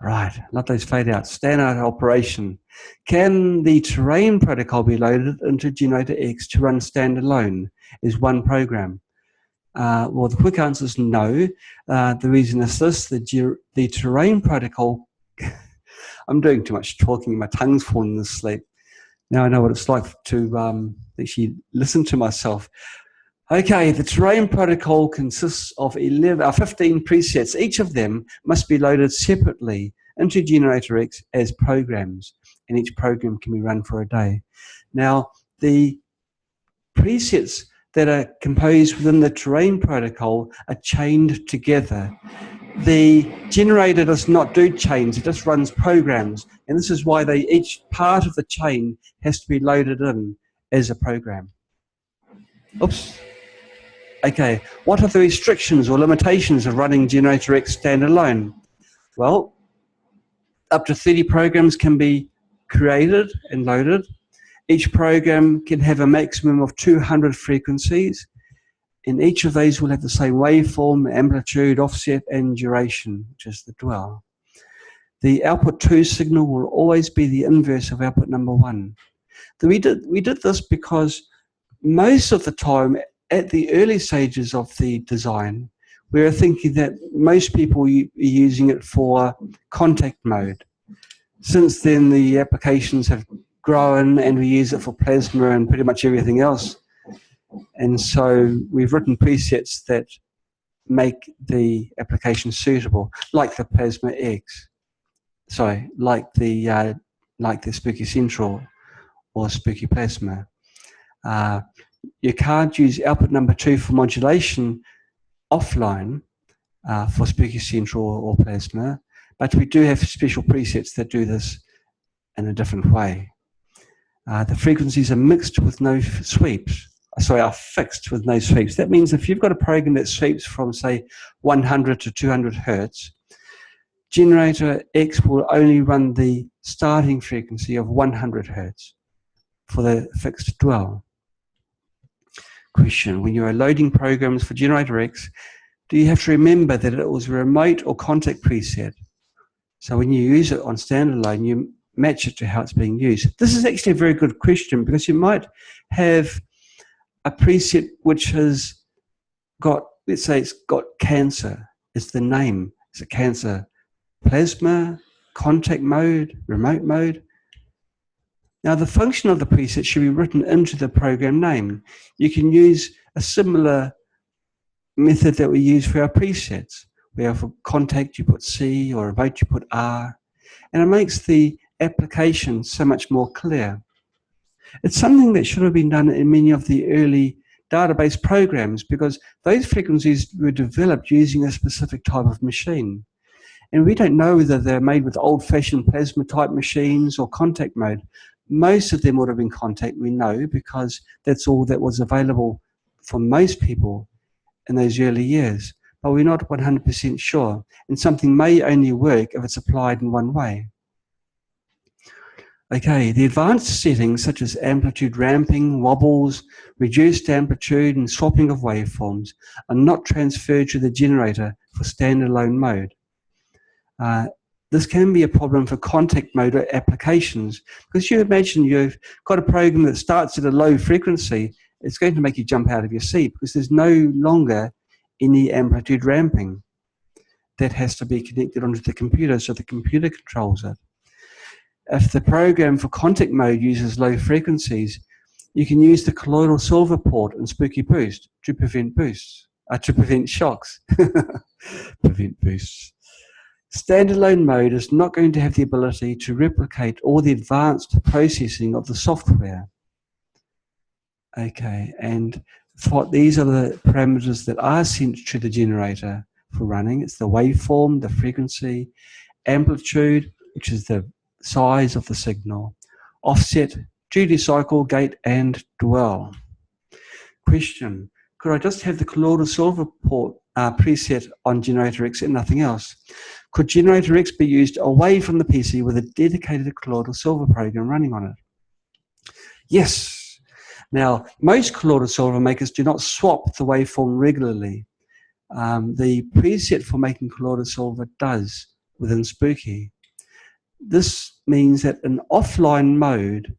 Right, not those fade outs. Standout operation. Can the terrain protocol be loaded into GeneratorX to run standalone as one program? Well, the quick answer is no. The reason is this: the terrain protocol. I'm doing too much talking. My tongue's falling asleep. Now I know what it's like to actually listen to myself. Okay, the terrain protocol consists of 15 presets. Each of them must be loaded separately into GeneratorX as programs, and each program can be run for a day. Now, the presets that are composed within the terrain protocol are chained together. The generator does not do chains, it just runs programs, and this is why each part of the chain has to be loaded in as a program. Oops. Okay, what are the restrictions or limitations of running GeneratorX standalone? Well, up to 30 programs can be created and loaded. Each program can have a maximum of 200 frequencies, and each of these will have the same waveform, amplitude, offset, and duration, which is the dwell. The output 2 signal will always be the inverse of output number 1. We did this because most of the time, at the early stages of the design, we were thinking that most people are using it for contact mode. Since then, the applications have grown and we use it for plasma and pretty much everything else. And so we've written presets that make the application suitable, like the Plasma X. Sorry, like the Spooky Central or Spooky Plasma. You can't use output number 2 for modulation offline for Spooky Central or Plasma, but we do have special presets that do this in a different way. The frequencies are mixed with no sweeps. Are fixed with no sweeps. That means if you've got a program that sweeps from, say, 100 to 200 hertz, GeneratorX will only run the starting frequency of 100 hertz for the fixed dwell. question. When you are loading programs for GeneratorX, do you have to remember that it was a remote or contact preset? So when you use it on standalone, you match it to how it's being used. This is actually a very good question because you might have a preset which has got, let's say it's got cancer. It's the name. It's a cancer plasma, contact mode, remote mode. Now the function of the preset should be written into the program name. You can use a similar method that we use for our presets, where for contact you put C, or remote you put R, and it makes the application so much more clear. It's something that should have been done in many of the early database programs because those frequencies were developed using a specific type of machine. And we don't know whether they're made with old-fashioned plasma type machines or contact mode. Most of them would have been contact, we know, because that's all that was available for most people in those early years. But we're not 100% sure. And something may only work if it's applied in one way. Okay, the advanced settings such as amplitude ramping, wobbles, reduced amplitude, and swapping of waveforms are not transferred to the generator for standalone mode. This can be a problem for contact mode applications because you imagine you've got a program that starts at a low frequency, it's going to make you jump out of your seat because there's no longer any amplitude ramping. That has to be connected onto the computer so the computer controls it. If the program for contact mode uses low frequencies, you can use the colloidal silver port and spooky boost to prevent shocks. Prevent boosts. Standalone mode is not going to have the ability to replicate all the advanced processing of the software. Okay, and these are the parameters that are sent to the generator for running. It's the waveform, the frequency, amplitude, which is the size of the signal, offset, duty cycle, gate, and dwell. Question: could I just have the colloidal silver port preset on GeneratorX and nothing else? Could GeneratorX be used away from the PC with a dedicated colloidal silver program running on it? Yes. Now, most colloidal silver makers do not swap the waveform regularly. The preset for making colloidal silver does within Spooky. This means that in offline mode,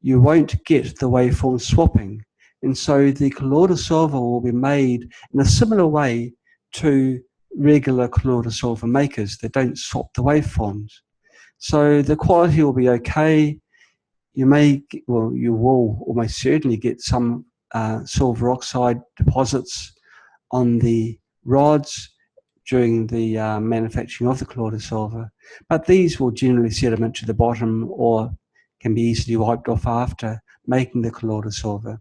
you won't get the waveform swapping. And so the colloidal silver will be made in a similar way to regular colloidal silver makers that don't swap the waveforms. So the quality will be okay. You will almost certainly get some silver oxide deposits on the rods during the manufacturing of the colloidal silver, but these will generally sediment to the bottom or can be easily wiped off after making the colloidal silver.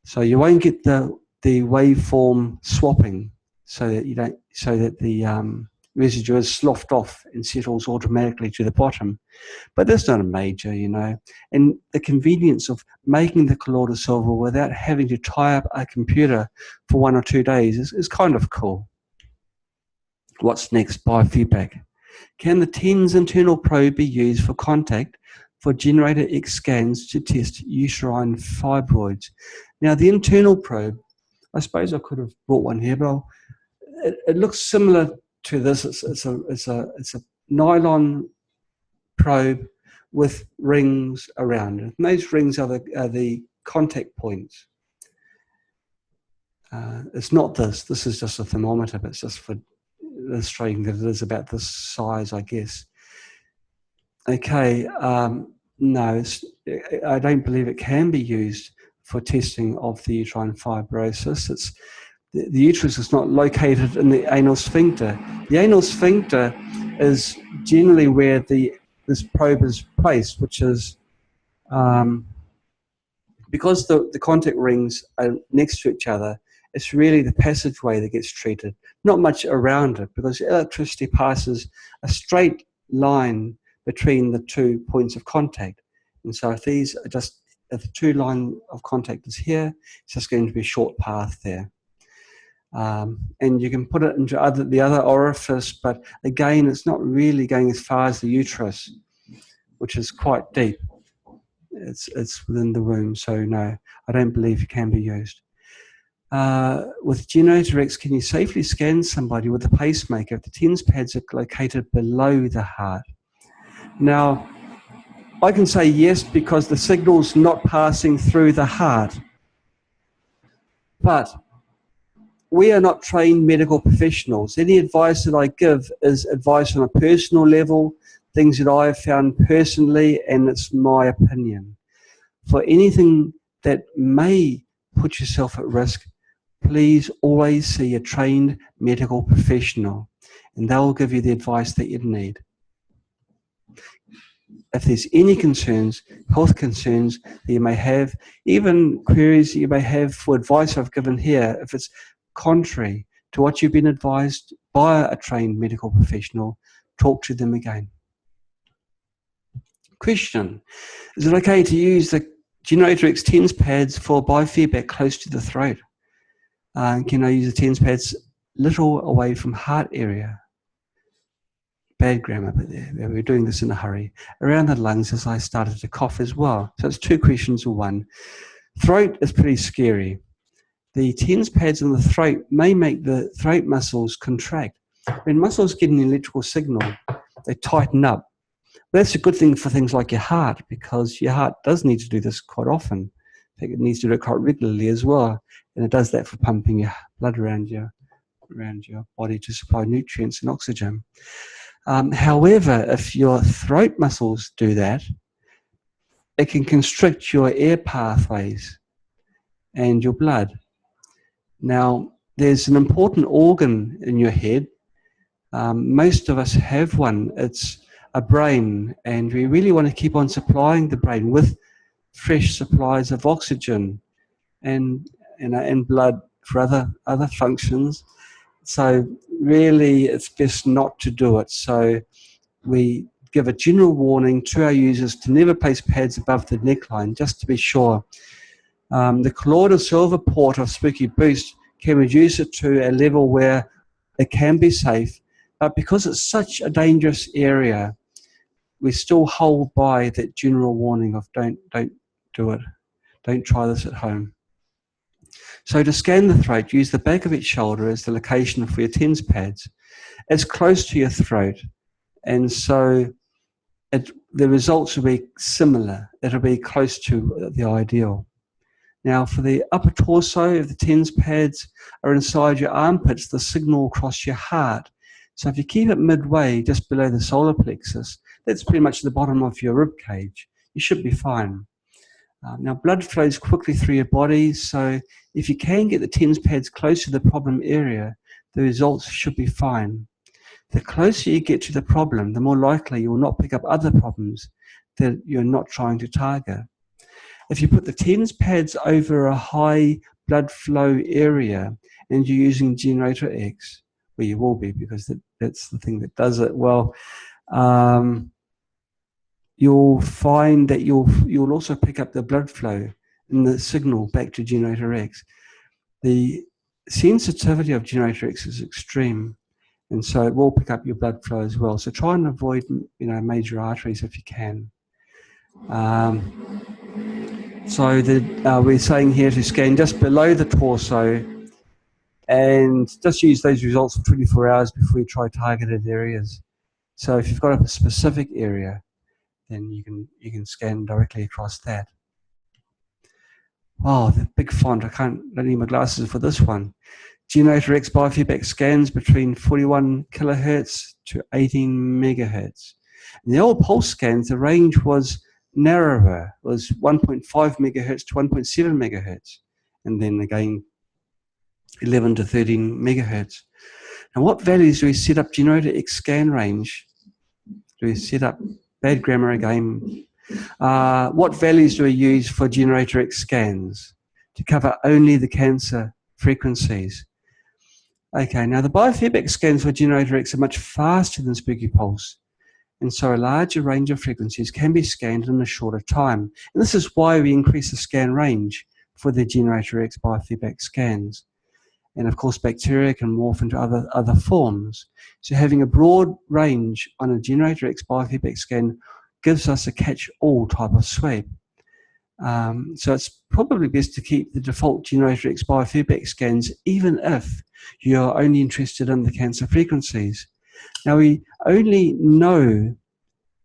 So you won't get the waveform swapping, so that the residue is sloughed off and settles automatically to the bottom. But that's not a major, you know. And the convenience of making the colloidal silver without having to tie up a computer for 1 or 2 days is kind of cool. What's next? Biofeedback. Can the TENS internal probe be used for contact for GeneratorX scans to test uterine fibroids? Now, the internal probe, I suppose I could have brought one here, but it looks similar to this. It's a nylon probe with rings around it. And those rings are the contact points. It's not this. This is just a thermometer, but it's just for illustrating that it is about this size, I guess. Okay, no, I don't believe it can be used for testing of the uterine fibrosis. The uterus is not located in the anal sphincter. The anal sphincter is generally where this probe is placed, which is because the contact rings are next to each other. It's really the passageway that gets treated, not much around it, because electricity passes a straight line between the 2 points of contact. And so if the 2 line of contact is here, it's just going to be a short path there. And you can put it into the other orifice, but again, it's not really going as far as the uterus, which is quite deep. It's within the womb, so no, I don't believe it can be used. with GeneratorX, can you safely scan somebody with a pacemaker if the TENS pads are located below the heart? Now, I can say yes because the signal's not passing through the heart. But we are not trained medical professionals. Any advice that I give is advice on a personal level, things that I have found personally, and it's my opinion. For anything that may put yourself at risk, please always see a trained medical professional, and they will give you the advice that you need. If there's any concerns, health concerns that you may have, even queries that you may have for advice I've given here, if it's contrary to what you've been advised by a trained medical professional, talk to them again. Question: is it okay to use the GeneratorX TENS pads for biofeedback close to the throat? Can I use the TENS pads little away from heart area? Bad grammar, but we're doing this in a hurry. Around the lungs as I started to cough as well. So it's two questions in one. Throat is pretty scary. The TENS pads in the throat may make the throat muscles contract. When muscles get an electrical signal, they tighten up. That's a good thing for things like your heart, because your heart does need to do this quite often. In fact, it needs to do it quite regularly as well. And it does that for pumping your blood around your body to supply nutrients and oxygen. However, if your throat muscles do that, it can constrict your air pathways and your blood. Now, there's an important organ in your head. Most of us have one. It's a brain, and we really want to keep on supplying the brain with fresh supplies of oxygen and blood for other functions. So really, it's best not to do it. So we give a general warning to our users to never place pads above the neckline, just to be sure. The colloidal silver port of Spooky Boost can reduce it to a level where it can be safe, but because it's such a dangerous area, we still hold by that general warning of don't do it. Don't try this at home. So to scan the throat, use the back of each shoulder as the location for your TENS pads. It's close to your throat, and so the results will be similar. It'll be close to the ideal. Now, for the upper torso, if the TENS pads are inside your armpits, the signal will cross your heart. So if you keep it midway, just below the solar plexus, that's pretty much the bottom of your rib cage. You should be fine. Now, blood flows quickly through your body, so if you can get the TENS pads close to the problem area, the results should be fine. The closer you get to the problem, the more likely you will not pick up other problems that you're not trying to target. If you put the TENS pads over a high blood flow area and you're using GeneratorX, well, you will be, because that's the thing that does it well, you'll find that you'll also pick up the blood flow and the signal back to GeneratorX. The sensitivity of GeneratorX is extreme, and so it will pick up your blood flow as well. So try and avoid, major arteries if you can. So we're saying here to scan just below the torso, and just use those results for 24 hours before you try targeted areas. So if you've got a specific area, then you can scan directly across that. Wow, the big font! I don't need my glasses for this one. GeneratorX biofeedback scans between 41 kilohertz to 18 megahertz. In the old pulse scans, the range was narrower, was 1.5 megahertz to 1.7 megahertz, and then again 11 to 13 megahertz. Now, what values do we set up GeneratorX scan range? Do we set up, bad grammar again, what values do we use for GeneratorX scans to cover only the cancer frequencies? Okay, now the biofeedback scans for GeneratorX are much faster than Spooky Pulse, and so a larger range of frequencies can be scanned in a shorter time. And this is why we increase the scan range for the GeneratorX biofeedback scans. And of course, bacteria can morph into other forms. So having a broad range on a GeneratorX biofeedback scan gives us a catch-all type of sweep. So it's probably best to keep the default GeneratorX biofeedback scans, even if you're only interested in the cancer frequencies. Now, we only know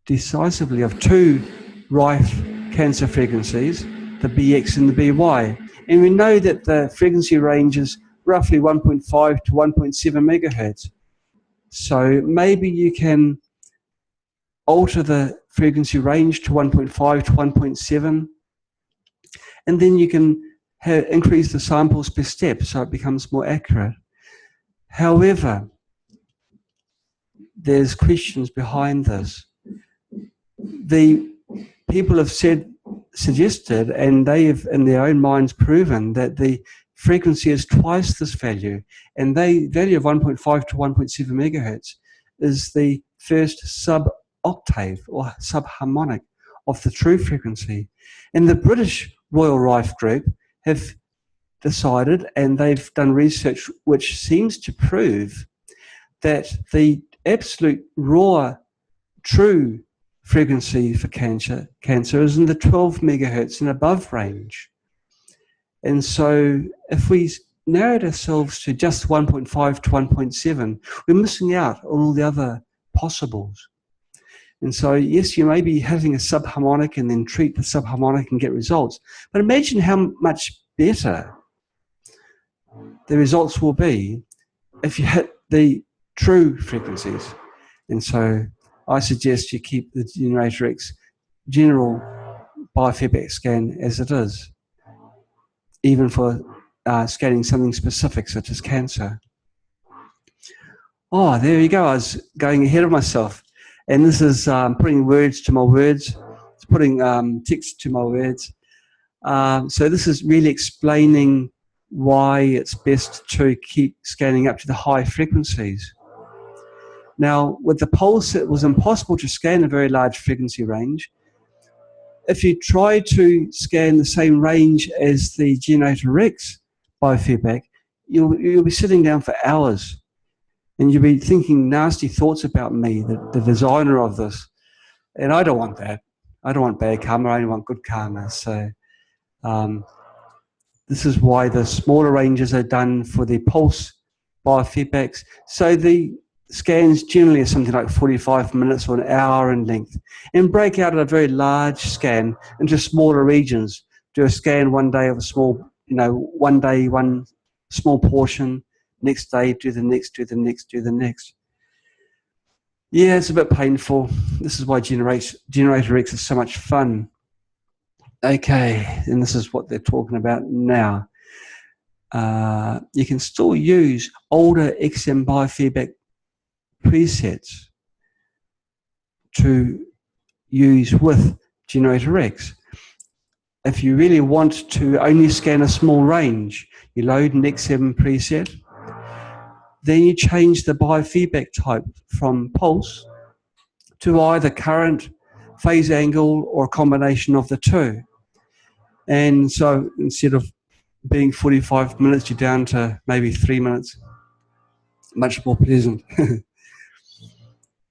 decisively of two Rife cancer frequencies, the BX and the BY. And we know that the frequency range is roughly 1.5 to 1.7 megahertz. So maybe you can alter the frequency range to 1.5 to 1.7, and then you can increase the samples per step so it becomes more accurate. However, there's questions behind this. The people have suggested, and they have in their own minds proven, that the frequency is twice this value, and the value of 1.5 to 1.7 megahertz is the first sub-octave or sub-harmonic of the true frequency. And the British Royal Rife Group have decided, and they've done research which seems to prove that the absolute raw true frequency for cancer is in the 12 megahertz and above range. And so if we narrowed ourselves to just 1.5 to 1.7, we're missing out on all the other possibles. And so, yes, you may be having a subharmonic and then treat the subharmonic and get results. But imagine how much better the results will be if you hit the true frequencies. And so I suggest you keep the GeneratorX general biofeedback scan as it is, even for scanning something specific such as cancer. Oh, there you go. I was going ahead of myself. And this is putting words to my words. It's putting text to my words. So this is really explaining why it's best to keep scanning up to the high frequencies. Now, with the pulse, it was impossible to scan a very large frequency range. If you try to scan the same range as the GeneratorX biofeedback, you'll be sitting down for hours, and you'll be thinking nasty thoughts about me, the designer of this. And I don't want that. I don't want bad karma. I only want good karma. So this is why the smaller ranges are done for the pulse biofeedbacks. So the scans generally are something like 45 minutes or an hour in length, and break out a very large scan into smaller regions. Do a scan one day of a small, one day, one small portion, next day do the next, do the next, do the next. Yeah, it's a bit painful. This is why GeneratorX is so much fun. Okay, and this is what they're talking about now. You can still use older XM biofeedback presets to use with GeneratorX. If you really want to only scan a small range, you load an XM preset, then you change the biofeedback type from pulse to either current, phase angle, or a combination of the two. And so instead of being 45 minutes, you're down to maybe 3 minutes. Much more pleasant.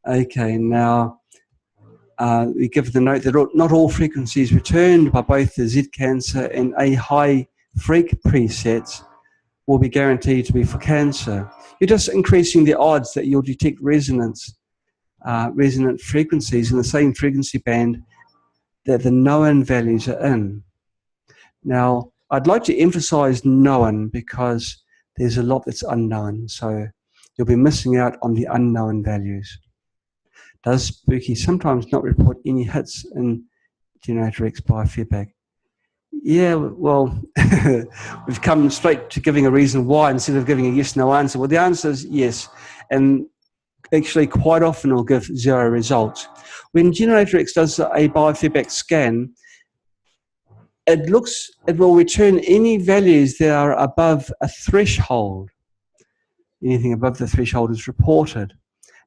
Okay, now we give the note that not all frequencies returned by both the Z cancer and A high freak presets will be guaranteed to be for cancer. You're just increasing the odds that you'll detect resonant frequencies in the same frequency band that the known values are in. Now, I'd like to emphasize known because there's a lot that's unknown, so you'll be missing out on the unknown values. Does Spooky sometimes not report any hits in GeneratorX biofeedback? Yeah, well, we've come straight to giving a reason why instead of giving a yes-no answer. Well, the answer is yes, and actually quite often it'll give 0 results. When GeneratorX does a biofeedback scan, it will return any values that are above a threshold. Anything above the threshold is reported.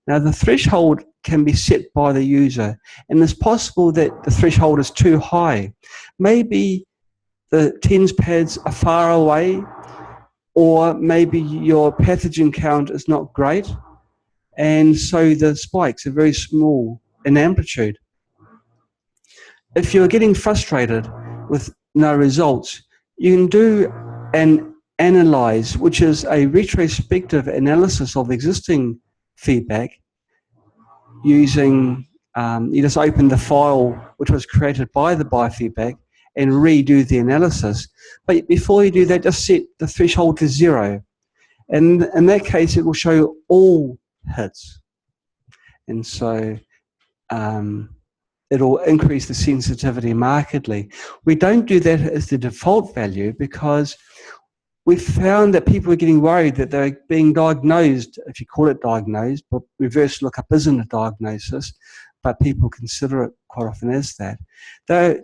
Now, the threshold can be set by the user, and it's possible that the threshold is too high. Maybe the TENS pads are far away, or maybe your pathogen count is not great, and so the spikes are very small in amplitude. If you're getting frustrated, with no results, you can do an analyze, which is a retrospective analysis of existing feedback using, you just open the file which was created by the biofeedback and redo the analysis. But before you do that, just set the threshold to 0. And in that case, it will show all hits. And so it'll increase the sensitivity markedly. We don't do that as the default value because we found that people are getting worried that they're being diagnosed, if you call it diagnosed, but reverse lookup isn't a diagnosis, but people consider it quite often as that.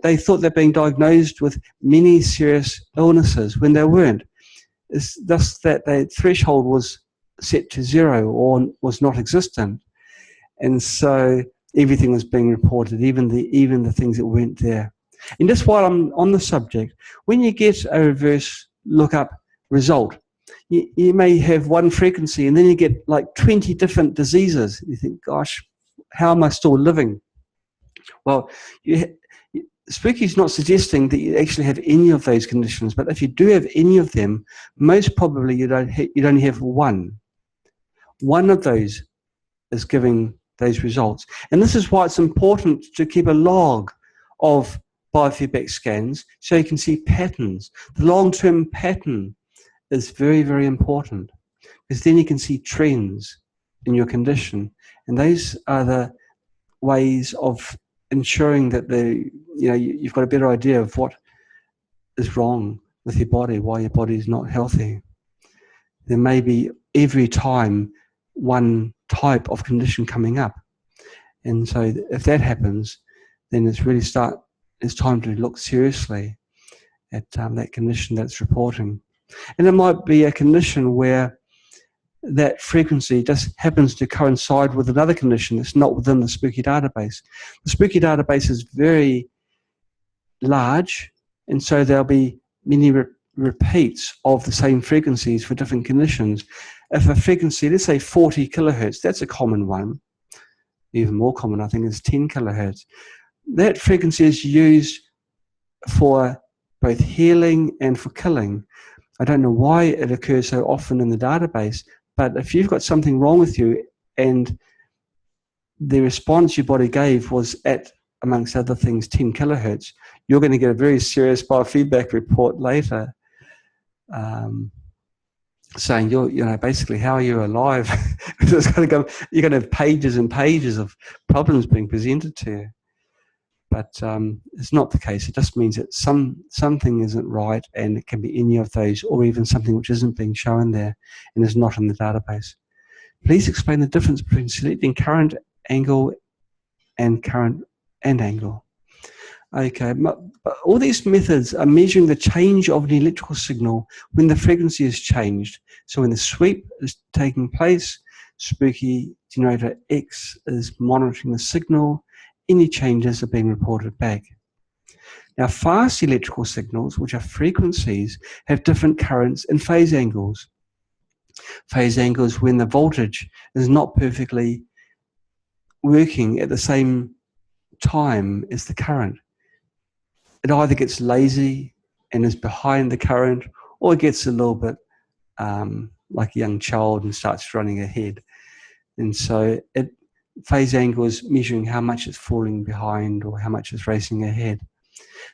They thought they're being diagnosed with many serious illnesses when they weren't. It's just that the threshold was set to 0 or was not existent. And so everything was being reported, even the things that weren't there. And just while I'm on the subject, when you get a reverse lookup result, you may have one frequency and then you get like 20 different diseases. You think, gosh, how am I still living? Well, Spooky's not suggesting that you actually have any of those conditions, but if you do have any of them, most probably you'd only have one. One of those is giving those results. And this is why it's important to keep a log of biofeedback scans so you can see patterns. The long-term pattern is very, very important because then you can see trends in your condition. And those are the ways of ensuring that you've got a better idea of what is wrong with your body, why your body is not healthy. There may be every time one type of condition coming up. And so if that happens, then it's time to look seriously at that condition that's reporting. And it might be a condition where that frequency just happens to coincide with another condition that's not within the Spooky database. The Spooky database is very large, and so there'll be many repeats of the same frequencies for different conditions. If a frequency, let's say 40 kilohertz, that's a common one. Even more common, I think, is 10 kilohertz. That frequency is used for both healing and for killing. I don't know why it occurs so often in the database, but if you've got something wrong with you and the response your body gave was at, amongst other things, 10 kilohertz, you're going to get a very serious biofeedback report later saying, basically, how are you alive? It's going to go, you're going to have pages and pages of problems being presented to you. But it's not the case. It just means that something isn't right, and it can be any of those, or even something which isn't being shown there and is not in the database. Please explain the difference between selecting current angle and current and angle. Okay, but all these methods are measuring the change of an electrical signal when the frequency is changed. So when the sweep is taking place, Spooky GeneratorX is monitoring the signal. Any changes are being reported back. Now, fast electrical signals, which are frequencies, have different currents and phase angles. Phase angles when the voltage is not perfectly working at the same time as the current. It either gets lazy and is behind the current, or it gets a little bit like a young child and starts running ahead. And so phase angle is measuring how much it's falling behind or how much it's racing ahead.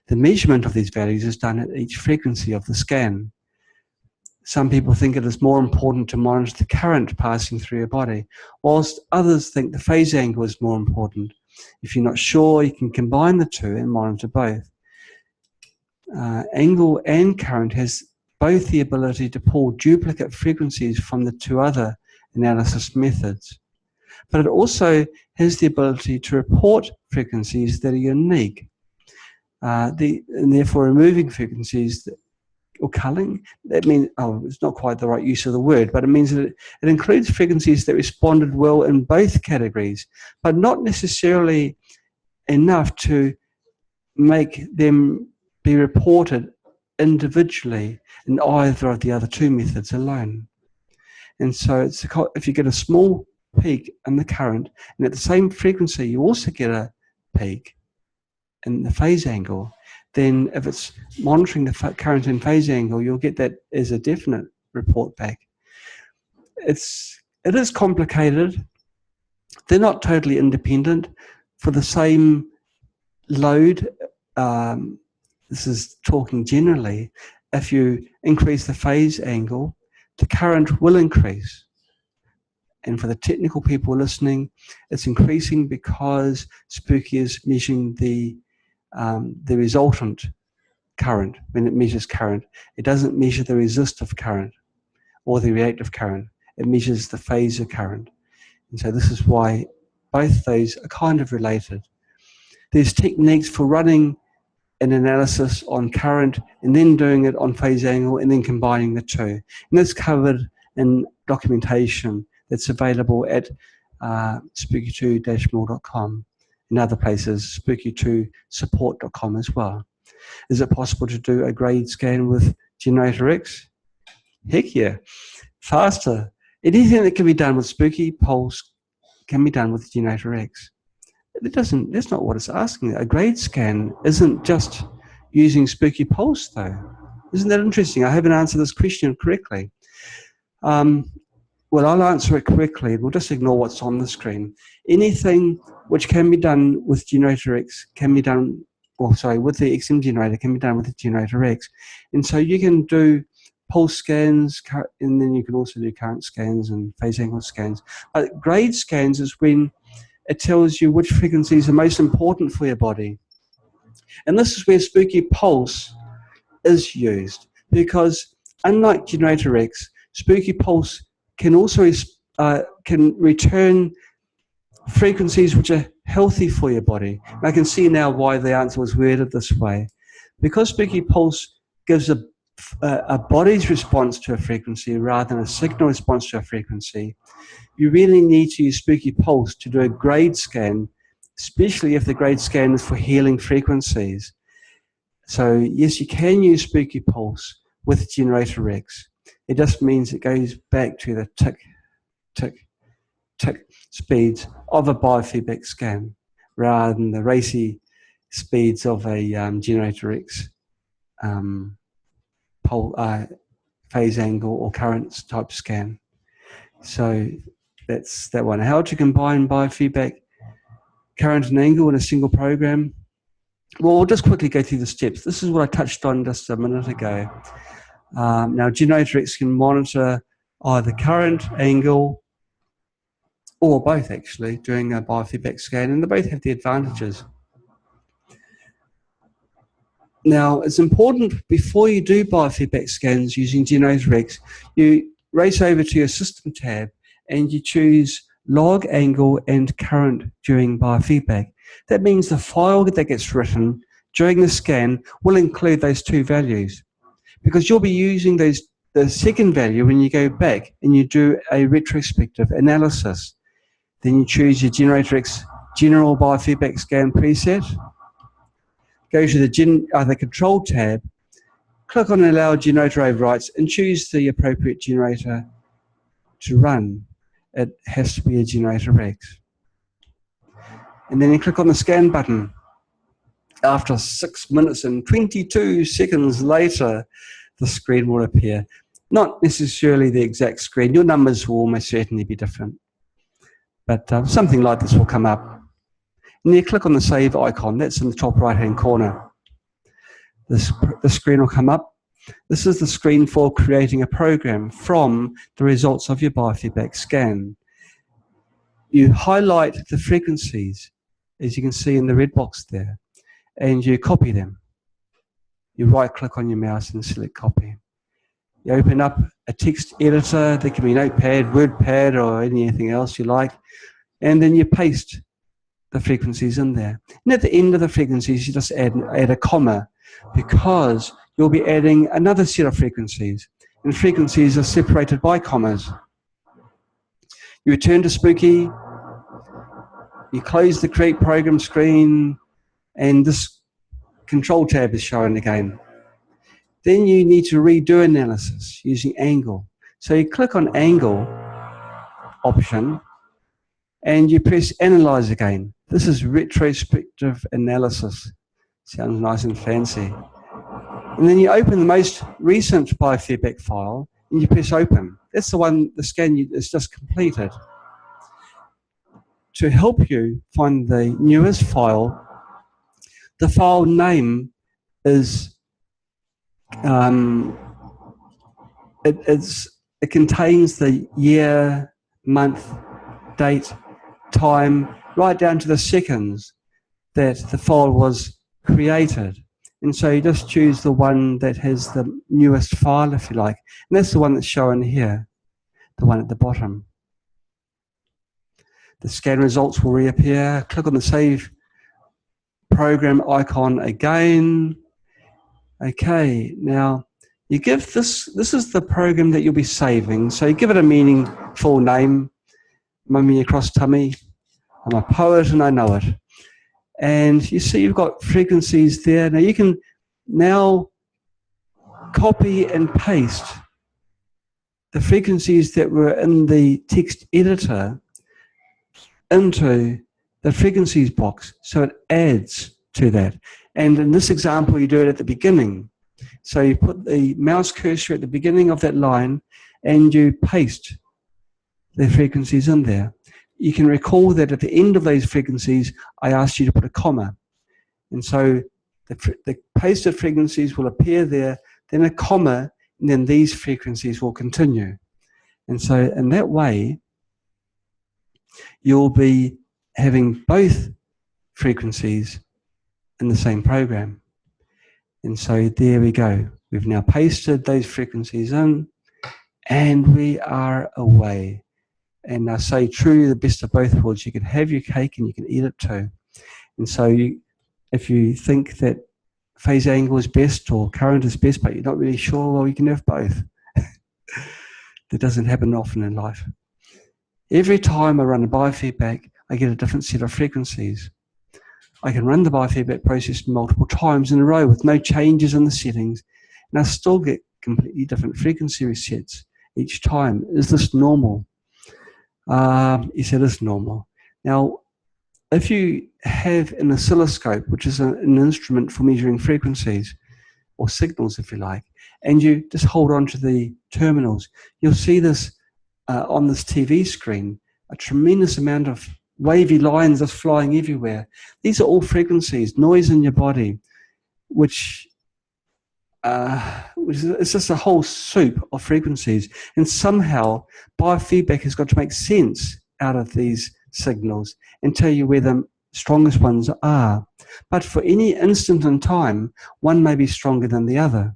The measurement of these values is done at each frequency of the scan. Some people think it is more important to monitor the current passing through your body, whilst others think the phase angle is more important. If you're not sure, you can combine the two and monitor both. Angle and current has both the ability to pull duplicate frequencies from the two other analysis methods, but it also has the ability to report frequencies that are unique, and therefore removing frequencies or culling. That means, it's not quite the right use of the word, but it means that it includes frequencies that responded well in both categories, but not necessarily enough to make them be reported individually in either of the other two methods alone. And so if you get a small peak in the current, and at the same frequency you also get a peak in the phase angle, then if it's monitoring the current and phase angle, you'll get that as a definite report back. It is complicated. They're not totally independent. For the same load, this is talking generally, if you increase the phase angle, the current will increase. And for the technical people listening, it's increasing because Spooky is measuring the resultant current. When it measures current, it doesn't measure the resistive current or the reactive current. It measures the phasor current. And so this is why both those are kind of related. There's techniques for running an analysis on current and then doing it on phase angle and then combining the two. And that's covered in documentation that's available at spooky2-mill.com and other places, spooky2support.com as well. Is it possible to do a grade scan with GeneratorX? Heck yeah, faster. Anything that can be done with Spooky Pulse can be done with GeneratorX. That's not what it's asking. A grade scan isn't just using Spooky Pulse, though. Isn't that interesting? I haven't answered this question correctly. Well, I'll answer it correctly. We'll just ignore what's on the screen. Anything which can be done with GeneratorX can be done, with the XM generator can be done with the GeneratorX. And so you can do pulse scans, and then you can also do current scans and phase angle scans. But grade scans is when it tells you which frequencies are most important for your body. And this is where Spooky Pulse is used, because unlike GeneratorX, Spooky Pulse can also can return frequencies which are healthy for your body. And I can see now why the answer was worded this way. Because Spooky Pulse gives a body's response to a frequency rather than a signal response to a frequency, you really need to use Spooky Pulse to do a grade scan, especially if the grade scan is for healing frequencies. So yes, you can use Spooky Pulse with GeneratorX. It just means it goes back to the tick, tick, tick speeds of a biofeedback scan rather than the racy speeds of a GeneratorX phase angle or current type scan. So that's that one. How to combine biofeedback, current and angle in a single program? Well, we'll just quickly go through the steps. This is what I touched on just a minute ago. Now, GeneratorX can monitor either current, angle, or both actually during a biofeedback scan, and they both have the advantages. Now, it's important before you do biofeedback scans using GeneratorX, you race over to your System tab and you choose log, angle, and current during biofeedback. That means the file that gets written during the scan will include those two values, because you'll be using the second value when you go back and you do a retrospective analysis. Then you choose your GeneratorX General Biofeedback Scan preset, go to the Control tab, click on Allow Generator Overrides, and choose the appropriate generator to run. It has to be a GeneratorX. And then you click on the Scan button. After 6 minutes and 22 seconds later, the screen will appear. Not necessarily the exact screen. Your numbers will almost certainly be different. But something like this will come up. And you click on the Save icon. That's in the top right-hand corner. The screen will come up. This is the screen for creating a program from the results of your biofeedback scan. You highlight the frequencies, as you can see in the red box there, and you copy them. You right-click on your mouse and select Copy. You open up a text editor. There can be Notepad, WordPad, or anything else you like, and then you paste the frequencies in there. And at the end of the frequencies, you just add a comma, because you'll be adding another set of frequencies, and frequencies are separated by commas. You return to Spooky, you close the Create Program screen, and this Control tab is shown again. Then you need to redo analysis using angle. So you click on Angle option, and you press Analyze again. This is retrospective analysis. Sounds nice and fancy. And then you open the most recent biofeedback file and you press open. That's the one, the scan is just completed. To help you find the newest file, the file name is, it contains the year, month, date, time, right down to the seconds that the file was created. And so you just choose the one that has the newest file, if you like. And that's the one that's shown here, the one at the bottom. The scan results will reappear. Click on the Save Program icon again. Okay, now you give this is the program that you'll be saving. So you give it a meaningful name. Mummy across tummy. I'm a poet and I know it. And you see you've got frequencies there. Now you can now copy and paste the frequencies that were in the text editor into the frequencies box, so it adds to that. And in this example, you do it at the beginning. So you put the mouse cursor at the beginning of that line and you paste the frequencies in there. You can recall that at the end of those frequencies, I asked you to put a comma. And so the pasted frequencies will appear there, then a comma, and then these frequencies will continue. And so in that way, you'll be having both frequencies in the same program. And so there we go. We've now pasted those frequencies in, and we are away. And I say truly the best of both worlds. You can have your cake and you can eat it too. And so if you think that phase angle is best or current is best, but you're not really sure, well, you can have both. That doesn't happen often in life. Every time I run a biofeedback, I get a different set of frequencies. I can run the biofeedback process multiple times in a row with no changes in the settings, and I still get completely different frequency resets each time. Is this normal? Yes, it is normal. Now, if you have an oscilloscope, which is an instrument for measuring frequencies, or signals if you like, and you just hold on to the terminals, you'll see this on this TV screen, a tremendous amount of wavy lines just flying everywhere. These are all frequencies, noise in your body, which is just a whole soup of frequencies. And somehow biofeedback has got to make sense out of these signals and tell you where the strongest ones are. But for any instant in time, one may be stronger than the other.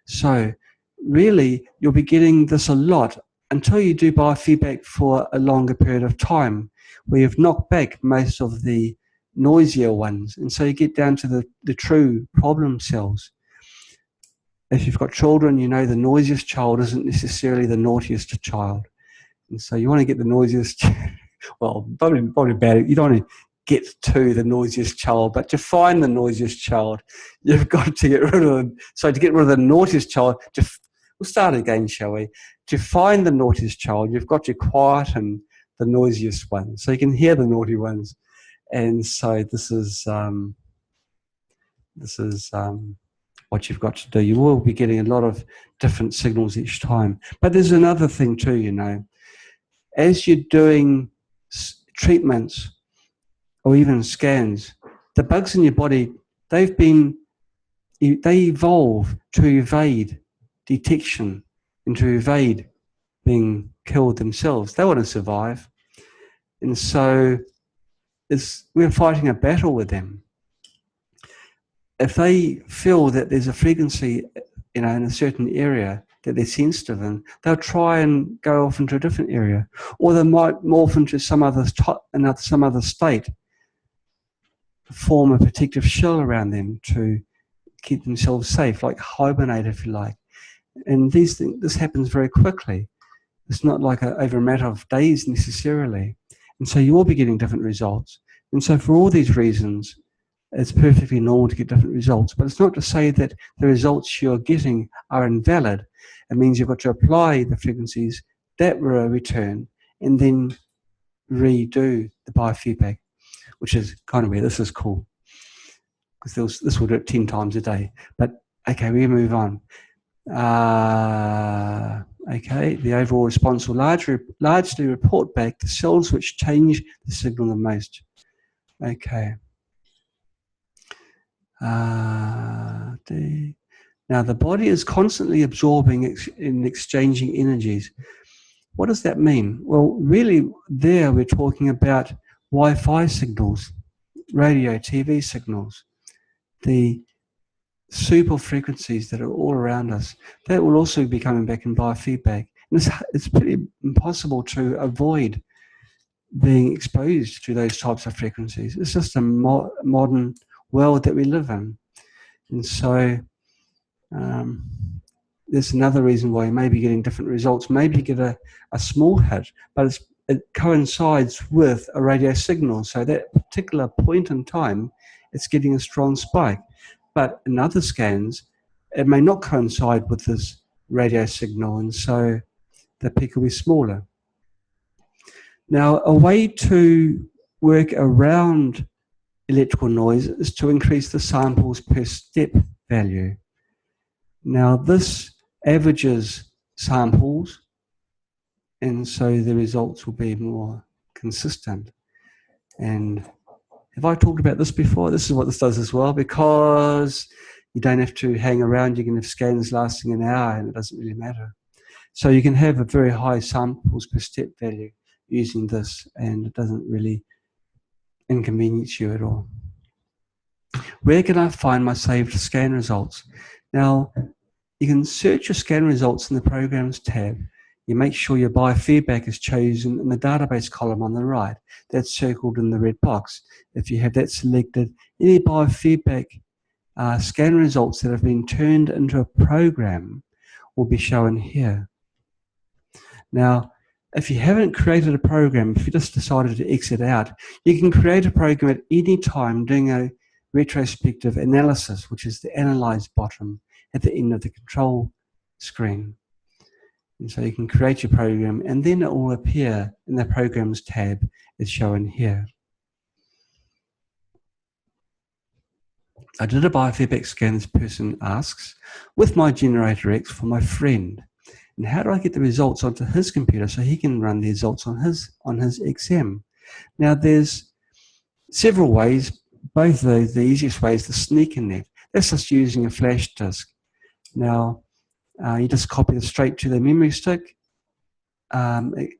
So really, you'll be getting this a lot until you do biofeedback for a longer period of time, where you've knocked back most of the noisier ones. And so you get down to the true problem cells. If you've got children, you know the noisiest child isn't necessarily the naughtiest child. And so you want to get the noisiest, well, probably bad. You don't want to get to the noisiest child, but to find the noisiest child, you've got to get rid of them. So to get rid of the naughtiest child, we'll start again, shall we? To find the naughtiest child, you've got to quieten the noisiest ones, so you can hear the naughty ones. And so this is what you've got to do. You will be getting a lot of different signals each time. But there's another thing too, you know. As you're doing treatments or even scans, the bugs in your body, they evolve to evade detection and to evade being killed themselves. They want to survive. And so we're fighting a battle with them. If they feel that there's a frequency, you know, in a certain area that they're sensitive in, they'll try and go off into a different area, or they might morph into some other state, form a protective shell around them to keep themselves safe, like hibernate, if you like. And this happens very quickly. It's not like over a matter of days necessarily. And so you will be getting different results. And so for all these reasons, it's perfectly normal to get different results. But it's not to say that the results you're getting are invalid. It means you've got to apply the frequencies that were returned and then redo the biofeedback, which is kind of where this is cool. because this will do it 10 times a day. But okay, we move on. Okay, the overall response will largely report back the cells which change the signal the most. Okay. Now the body is constantly absorbing and exchanging energies. What does that mean? Well, really, there we're talking about Wi-Fi signals, radio, TV signals, the super frequencies that are all around us. That will also be coming back in biofeedback. And it's pretty impossible to avoid being exposed to those types of frequencies. It's just a modern world that we live in. And so there's another reason why you may be getting different results. Maybe you get a small hit, but it coincides with a radio signal. So that particular point in time, it's getting a strong spike. But in other scans, it may not coincide with this radio signal, and so the peak will be smaller. Now, a way to work around electrical noise is to increase the samples per step value. Now, this averages samples, and so the results will be more consistent. And have I talked about this before? This is what this does as well, because you don't have to hang around. You can have scans lasting an hour, and it doesn't really matter. So you can have a very high samples per step value using this, and it doesn't really inconvenience you at all. Where can I find my saved scan results? Now, you can search your scan results in the Programs tab. You make sure your biofeedback is chosen in the database column on the right. That's circled in the red box. If you have that selected, any biofeedback scan results that have been turned into a program will be shown here. Now, if you haven't created a program, if you just decided to exit out, you can create a program at any time doing a retrospective analysis, which is the analyze button at the end of the control screen. And so you can create your program, and then it will appear in the Programs tab as shown here. I did a biofeedback scan, this person asks, with my GeneratorX for my friend. And how do I get the results onto his computer so he can run the results on his exam? Now, there's several ways. Both the easiest way is the sneak in there. That's just using a flash disk. Now, you just copy it straight to the memory stick. The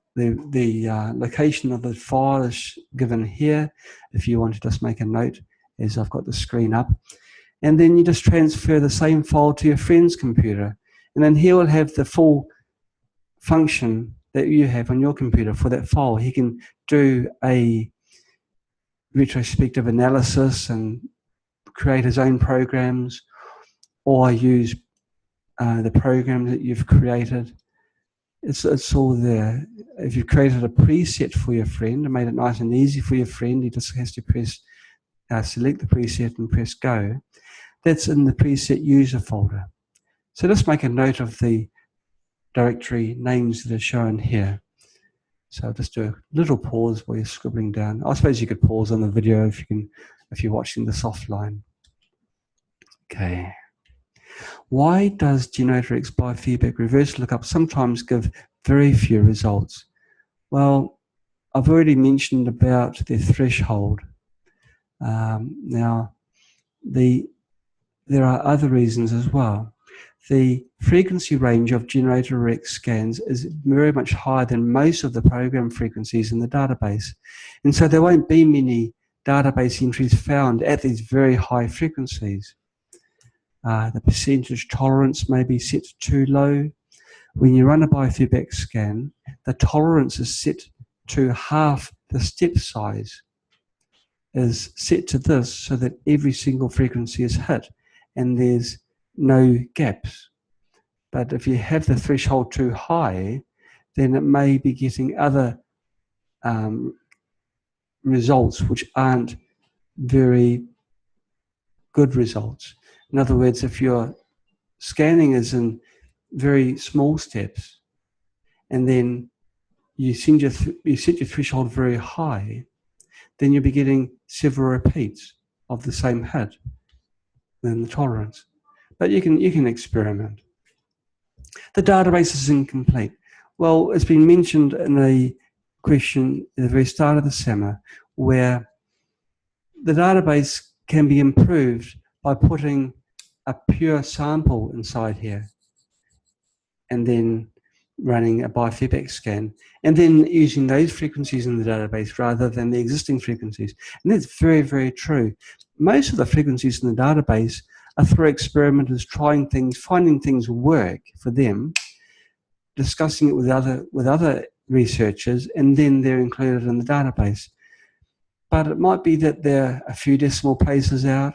location of the file is given here. If you want to just make a note, as I've got the screen up. And then you just transfer the same file to your friend's computer. And then he will have the full function that you have on your computer for that file. He can do a retrospective analysis and create his own programs, or use the program that you've created. It's all there. If you've created a preset for your friend and made it nice and easy for your friend, he just has to press select the preset and press go. That's in the preset user folder. So let's make a note of the directory names that are shown here. So I'll just do a little pause while you're scribbling down. I suppose you could pause on the video if you're watching this offline. Okay. Why does GeneratorX biofeedback reverse lookup sometimes give very few results? Well, I've already mentioned about the threshold. Now, there are other reasons as well. The frequency range of GeneratorX scans is very much higher than most of the program frequencies in the database. And so there won't be many database entries found at these very high frequencies. The percentage tolerance may be set too low. When you run a biofeedback scan, the tolerance is set to half the step size is set to this so that every single frequency is hit and there's no gaps. But if you have the threshold too high, then it may be getting other results which aren't very good results. In other words, if your scanning is in very small steps and then you set your threshold very high, then you'll be getting several repeats of the same hit. than the tolerance. But you can experiment. The database is incomplete. Well, it's been mentioned in the question at the very start of the seminar, where the database can be improved by putting a pure sample inside here and then running a biofeedback scan and then using those frequencies in the database rather than the existing frequencies. And that's very, very true. Most of the frequencies in the database are through experimenters trying things, finding things work for them, discussing it with other researchers, and then they're included in the database. But it might be that they're a few decimal places out,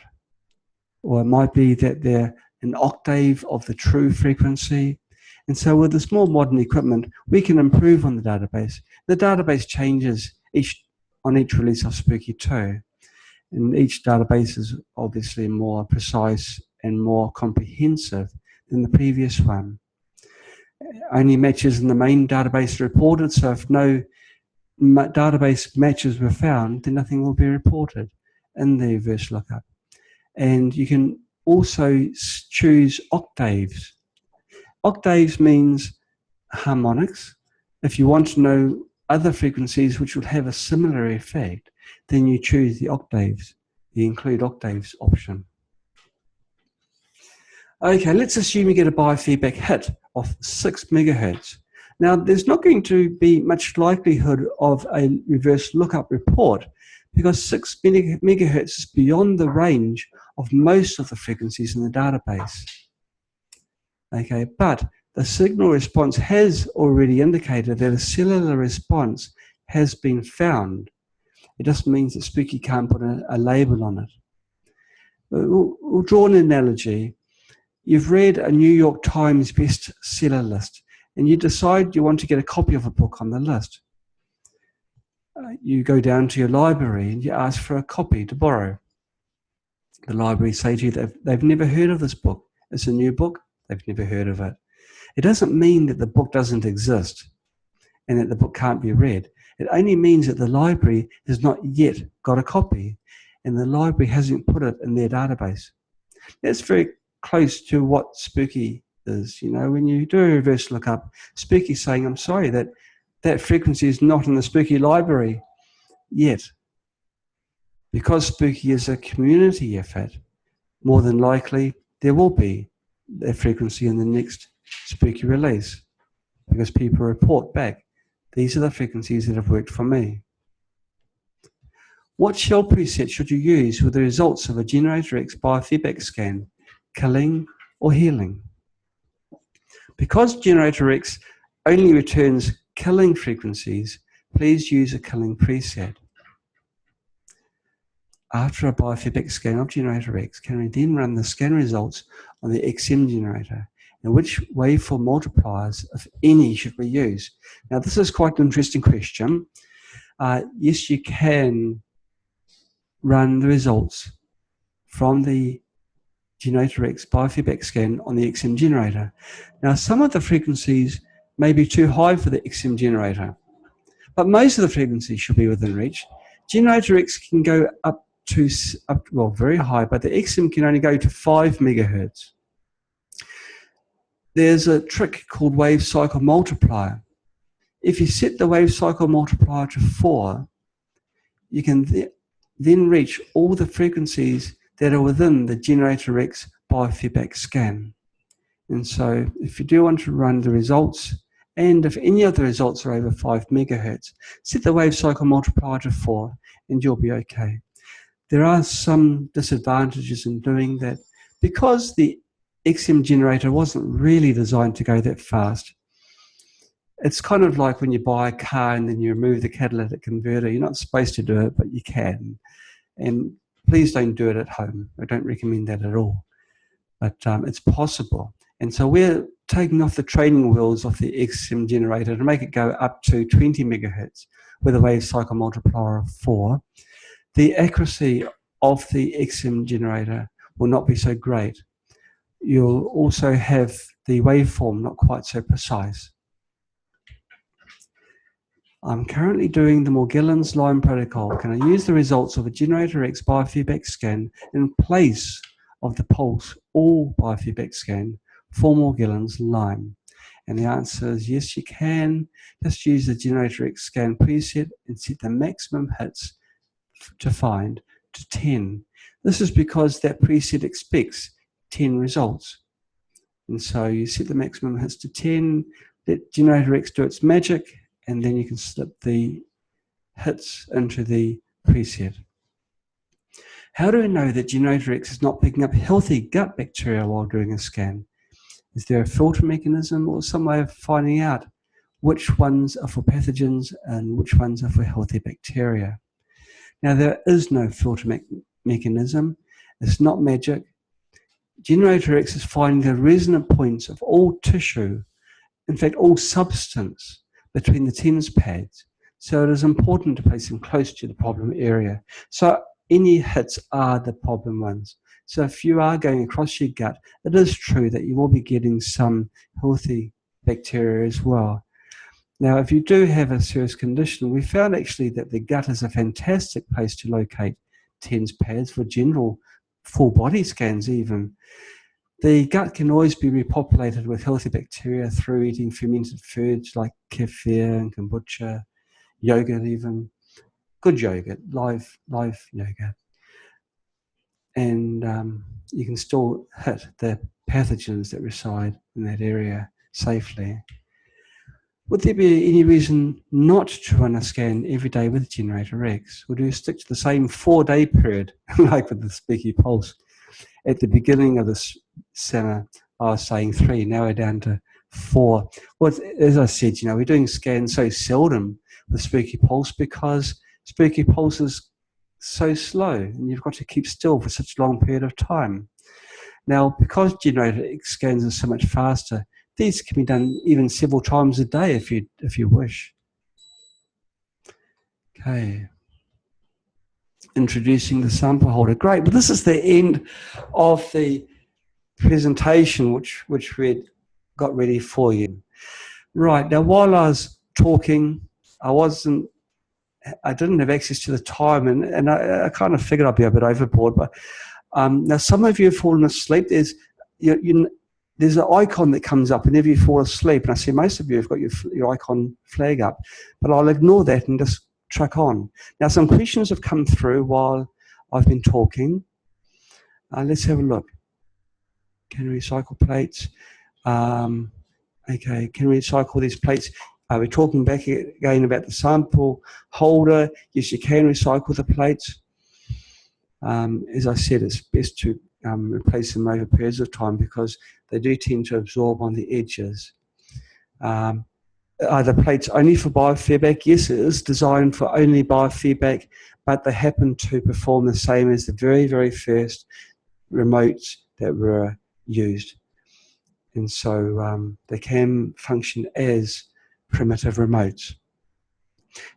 or it might be that they're an octave of the true frequency. And so with this more modern equipment, we can improve on the database. The database changes on each release of Spooky 2. And each database is obviously more precise and more comprehensive than the previous one. Only matches in the main database are reported, so if no database matches were found, then nothing will be reported in the reverse lookup. And you can also choose octaves. Octaves means harmonics. If you want to know other frequencies which would have a similar effect, then you choose the octaves, the include octaves option. Okay, let's assume you get a biofeedback hit of 6 megahertz. Now, there's not going to be much likelihood of a reverse lookup report because 6 megahertz is beyond the range of most of the frequencies in the database. Okay, but the signal response has already indicated that a cellular response has been found. It just means that Spooky can't put a label on it. We'll draw an analogy. You've read a New York Times bestseller list, and you decide you want to get a copy of a book on the list. You go down to your library and you ask for a copy to borrow. The library say to you that they've never heard of this book. It's a new book. They've never heard of it. It doesn't mean that the book doesn't exist and that the book can't be read. It only means that the library has not yet got a copy and the library hasn't put it in their database. That's very close to what Spooky is. You know, when you do a reverse lookup, Spooky's saying, I'm sorry, that frequency is not in the Spooky library yet. Because Spooky is a community effort, more than likely there will be that frequency in the next Spooky release because people report back, these are the frequencies that have worked for me. What shell preset should you use with the results of a GeneratorX biofeedback scan, killing or healing? Because GeneratorX only returns killing frequencies, please use a killing preset. After a biofeedback scan of GeneratorX, can we then run the scan results on the XM generator? And which waveform multipliers, if any, should we use? Now, this is quite an interesting question. Yes, you can run the results from the GeneratorX biofeedback scan on the XM generator. Now, some of the frequencies may be too high for the XM generator, but most of the frequencies should be within reach. GeneratorX can go up very high, but the XM can only go to 5 megahertz. There's a trick called wave cycle multiplier. If you set the wave cycle multiplier to 4, you can then reach all the frequencies that are within the GeneratorX biofeedback scan. And so if you do want to run the results, and if any of the results are over 5 megahertz, set the wave cycle multiplier to 4 and you'll be okay. There are some disadvantages in doing that because the XM generator wasn't really designed to go that fast. It's kind of like when you buy a car and then you remove the catalytic converter. You're not supposed to do it, but you can. And please don't do it at home. I don't recommend that at all. But it's possible. And so we're taking off the training wheels of the XM generator to make it go up to 20 megahertz with a wave cycle multiplier of 4. The accuracy of the XM generator will not be so great. You'll also have the waveform not quite so precise. I'm currently doing the Morgellons line protocol. Can I use the results of a GeneratorX biofeedback scan in place of the pulse or biofeedback scan for Morgellons Lyme? And the answer is yes, you can. Just use the GeneratorX scan preset and set the maximum hits to find to 10. This is because that preset expects 10 results. And so you set the maximum hits to 10, let GeneratorX do its magic, and then you can slip the hits into the preset. How do we know that GeneratorX is not picking up healthy gut bacteria while doing a scan? Is there a filter mechanism or some way of finding out which ones are for pathogens and which ones are for healthy bacteria? Now, there is no filter mechanism. It's not magic. GeneratorX is finding the resonant points of all tissue, in fact, all substance between the TENS pads. So it is important to place them close to the problem area. So any hits are the problem ones. So if you are going across your gut, it is true that you will be getting some healthy bacteria as well. Now, if you do have a serious condition, we found actually that the gut is a fantastic place to locate TENS pads for general full body scans even. The gut can always be repopulated with healthy bacteria through eating fermented foods like kefir and kombucha, yogurt even, good yogurt, live yogurt. And you can still hit the pathogens that reside in that area safely. Would there be any reason not to run a scan every day with GeneratorX? Or do you stick to the same 4-day period, like with the Speaky Pulse? At the beginning of this summer, I was saying 3, now we're down to 4. Well, as I said, we're doing scans so seldom with Speaky Pulse because Speaky Pulse is so slow and you've got to keep still for such a long period of time. Now, because GeneratorX scans are so much faster, these can be done even several times a day if you wish. Okay. Introducing the sample holder. Great. Well, this is the end of the presentation which we got ready for you. Right. Now, while I was talking, I didn't have access to the time, and I kind of figured I'd be a bit overboard. But now, some of you have fallen asleep. There's an icon that comes up whenever you fall asleep, and I see most of you have got your icon flag up, but I'll ignore that and just truck on. Now, some questions have come through while I've been talking. Let's have a look. Can we recycle plates? Okay, can we recycle these plates? We're talking back again about the sample holder. Yes, you can recycle the plates. As I said, it's best to replace them over periods of time because they do tend to absorb on the edges. Are the plates only for biofeedback? Yes, it is designed for only biofeedback, but they happen to perform the same as the very, very first remotes that were used. And so they can function as primitive remotes.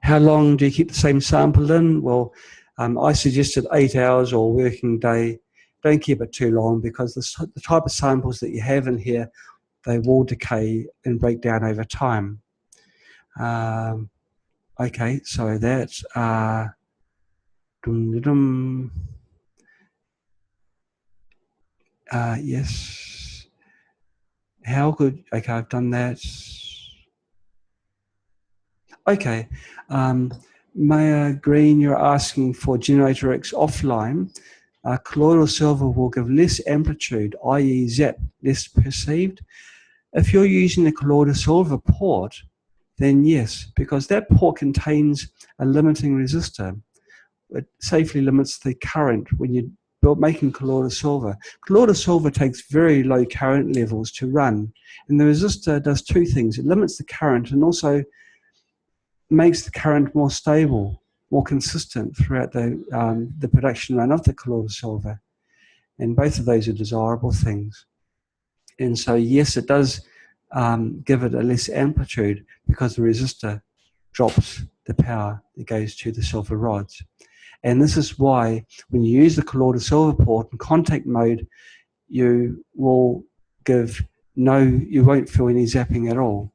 How long do you keep the same sample in? Well, I suggested 8 hours or working day. Don't keep it too long because the type of samples that you have in here, they will decay and break down over time. Okay, so that's yes. How good? Okay, I've done that. Okay, Maya Green, you're asking for GeneratorX offline. Colloidal silver will give less amplitude, i.e. zap, less perceived. If you're using the colloidal silver port, then yes, because that port contains a limiting resistor. It safely limits the current when you're making colloidal silver. Colloidal silver takes very low current levels to run, and the resistor does 2 things. It limits the current and also makes the current more stable, more consistent throughout the production run of the colloidal silver. And both of those are desirable things. And so, yes, it does give it a less amplitude because the resistor drops the power that goes to the silver rods. And this is why when you use the colloidal silver port in contact mode, you won't feel any zapping at all.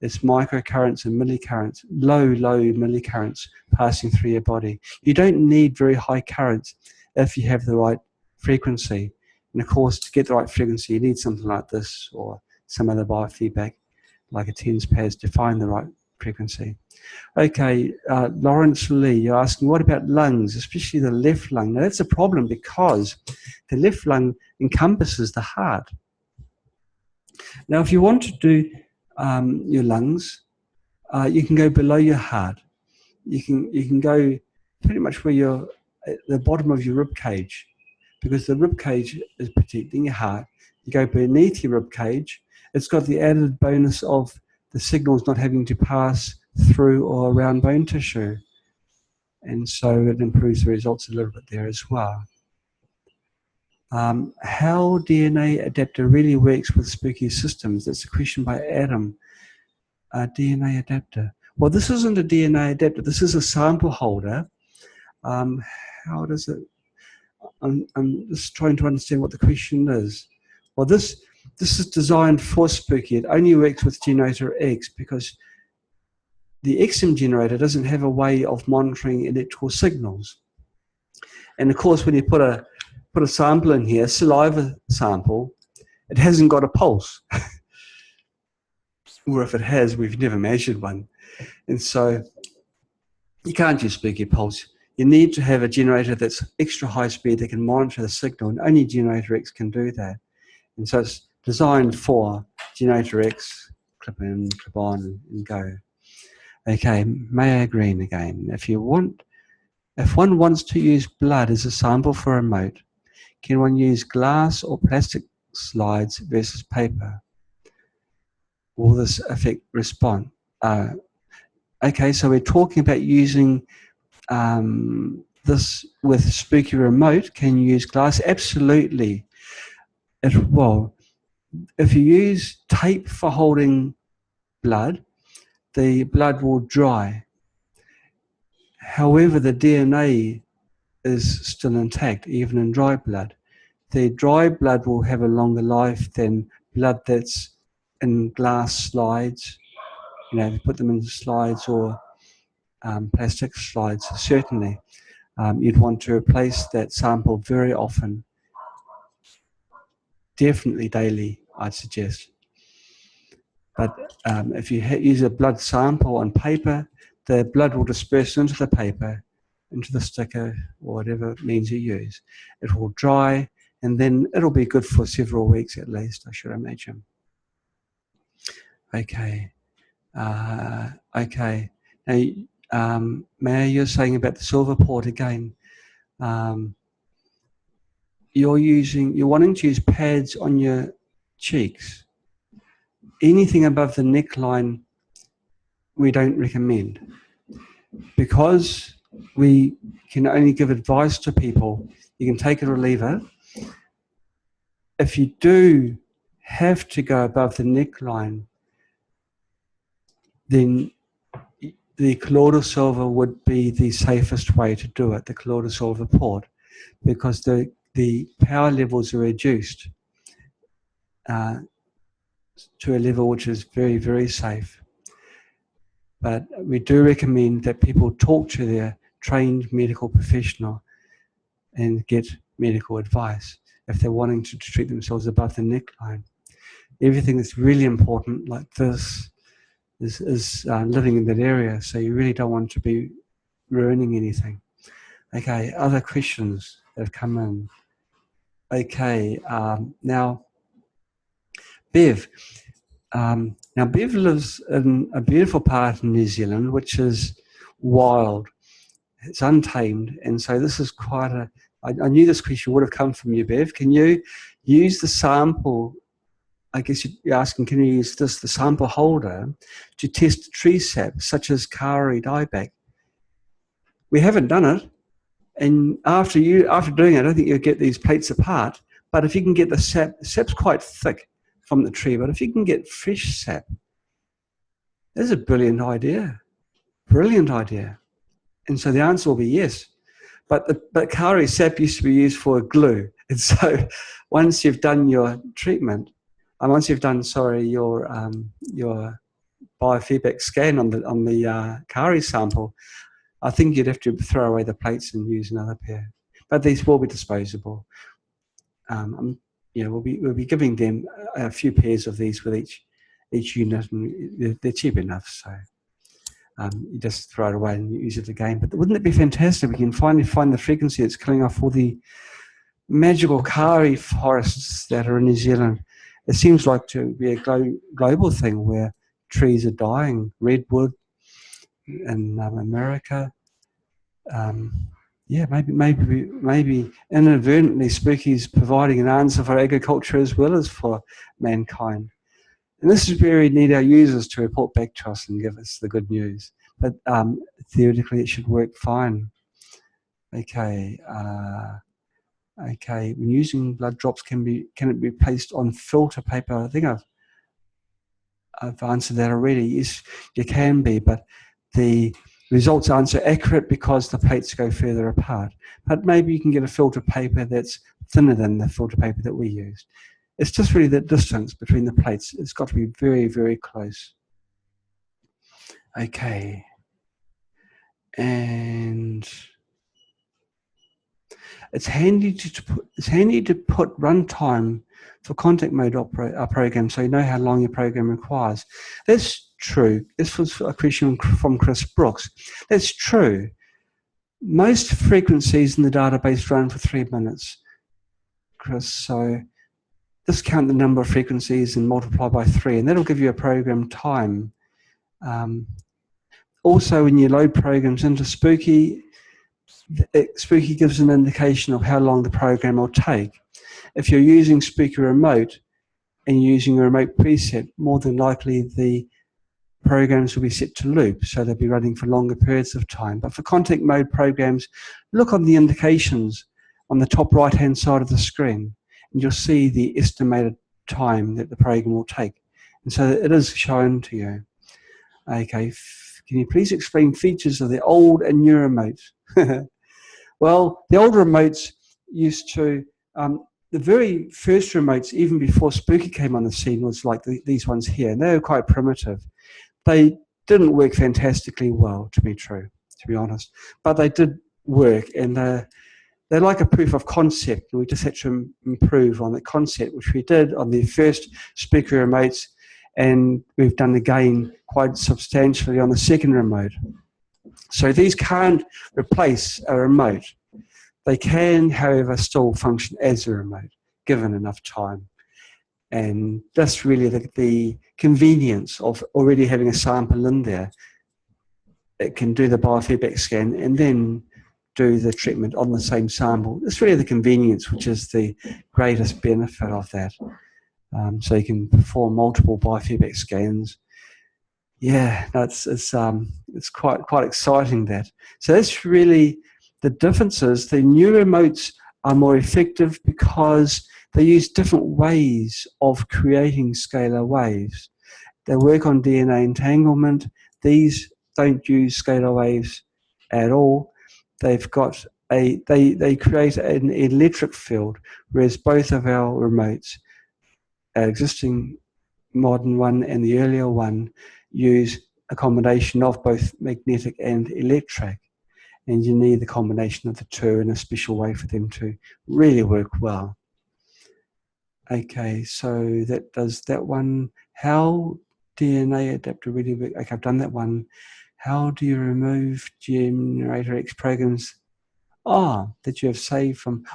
It's microcurrents and millicurrents, low millicurrents passing through your body. You don't need very high currents if you have the right frequency. And of course, to get the right frequency, you need something like this or some other biofeedback, like a TENS pads to find the right frequency. Okay, Lawrence Lee, you're asking, what about lungs, especially the left lung? Now, that's a problem because the left lung encompasses the heart. Now, if you want to do your lungs, you can go below your heart. You can go pretty much where you're at the bottom of your rib cage, because the rib cage is protecting your heart. You go beneath your rib cage. It's got the added bonus of the signals not having to pass through or around bone tissue. And so it improves the results a little bit there as well. How DNA adapter really works with spooky systems? That's a question by Adam. DNA adapter. Well, this isn't a DNA adapter. This is a sample holder. How does it? I'm just trying to understand what the question is. Well, this is designed for spooky. It only works with GeneratorX because the XM generator doesn't have a way of monitoring electrical signals. And of course, when you put a sample in here, saliva sample, it hasn't got a pulse. Or if it has, we've never measured one. And so you can't use spooky pulse. You need to have a generator that's extra high speed that can monitor the signal, and only GeneratorX can do that. And so it's designed for GeneratorX, clip in, clip on, and go. Okay, Mayo Green again. If one wants to use blood as a sample for a remote, can one use glass or plastic slides versus paper? Will this affect response? Okay, so we're talking about using this with spooky remote. Can you use glass? Absolutely. Well, if you use tape for holding blood, the blood will dry. However, the DNA is still intact, even in dry blood. The dry blood will have a longer life than blood that's in glass slides. You know, if you put them in slides or plastic slides, certainly. You'd want to replace that sample very often. Definitely daily, I'd suggest. But if you use a blood sample on paper, the blood will disperse into the paper, into the sticker, or whatever means you use. It will dry, and then it'll be good for several weeks at least, I should imagine. Okay. Okay. Now, Maya, you're saying about the silver port again. You're wanting to use pads on your cheeks. Anything above the neckline, we don't recommend, because we can only give advice to people. You can take a reliever. If you do have to go above the neckline, then the colloidal silver would be the safest way to do it, the colloidal silver port, because the power levels are reduced to a level which is very, very safe. But we do recommend that people talk to their trained medical professional and get medical advice if they're wanting to treat themselves above the neckline. Everything that's really important, like this, is living in that area, so you really don't want to be ruining anything. Okay, other questions that have come in. Okay, now Bev. Now Bev lives in a beautiful part of New Zealand, which is wild. It's untamed, and so this is quite a... I knew this question would have come from you, Bev. Can you use the sample? I guess you're asking, can you use the sample holder to test tree sap, such as Kari dieback? We haven't done it, and after doing it, I don't think you'll get these plates apart. But if you can get the sap's quite thick from the tree, but if you can get fresh sap, that's a brilliant idea. Brilliant idea. And so the answer will be yes. But Kari sap used to be used for glue. And so once you've done your treatment, once you've done, your biofeedback scan on the Kari sample, I think you'd have to throw away the plates and use another pair. But these will be disposable. we'll be giving them a few pairs of these with each unit, and they're cheap enough, so you just throw it away and use it again. But wouldn't it be fantastic? We can finally find the frequency that's killing off all the magical kauri forests that are in New Zealand. It seems like to be a global thing where trees are dying. Redwood in America. Maybe inadvertently Spooky's providing an answer for agriculture as well as for mankind. And this is where we need our users to report back to us and give us the good news. But theoretically, it should work fine. Okay. When using blood drops, can it be placed on filter paper? I think I've answered that already. Yes, you can be, but the results aren't so accurate because the plates go further apart. But maybe you can get a filter paper that's thinner than the filter paper that we used. It's just really the distance between the plates. It's got to be very, very close. Okay. And it's handy to put runtime for contact mode program, so you know how long your program requires. That's true. This was a question from Chris Brooks. That's true. Most frequencies in the database run for 3 minutes, Chris. So just count the number of frequencies and multiply by 3, and that'll give you a program time. Also, when you load programs into Spooky, Spooky gives an indication of how long the program will take. If you're using Spooky Remote and using a remote preset, more than likely the programs will be set to loop, so they'll be running for longer periods of time. But for contact mode programs, look on the indications on the top right-hand side of the screen, and you'll see the estimated time that the program will take. And so it is shown to you. Okay, can you please explain features of the old and new remotes? Well, the old remotes used to, the very first remotes, even before Spooky came on the scene, was like these ones here, and they were quite primitive. They didn't work fantastically well, to be honest, but they did work, and they're like a proof of concept. We just had to improve on the concept, which we did on the first Spooky remotes, and we've done again quite substantially on the second remote. So these can't replace a remote. They can, however, still function as a remote, given enough time. And that's really the convenience of already having a sample in there. It can do the biofeedback scan and then do the treatment on the same sample. It's really the convenience which is the greatest benefit of that. So you can perform multiple biofeedback scans. Yeah, it's quite exciting that. So that's really the differences. The new remotes are more effective because they use different ways of creating scalar waves. They work on DNA entanglement. These don't use scalar waves at all. They've got they create an electric field, whereas both of our remotes, our existing modern one and the earlier one, use a combination of both magnetic and electric. And you need the combination of the two in a special way for them to really work well. Okay, so that does that one. How DNA adapter really work? Okay, I've done that one. How do you remove GeneratorX programs? That you have saved from.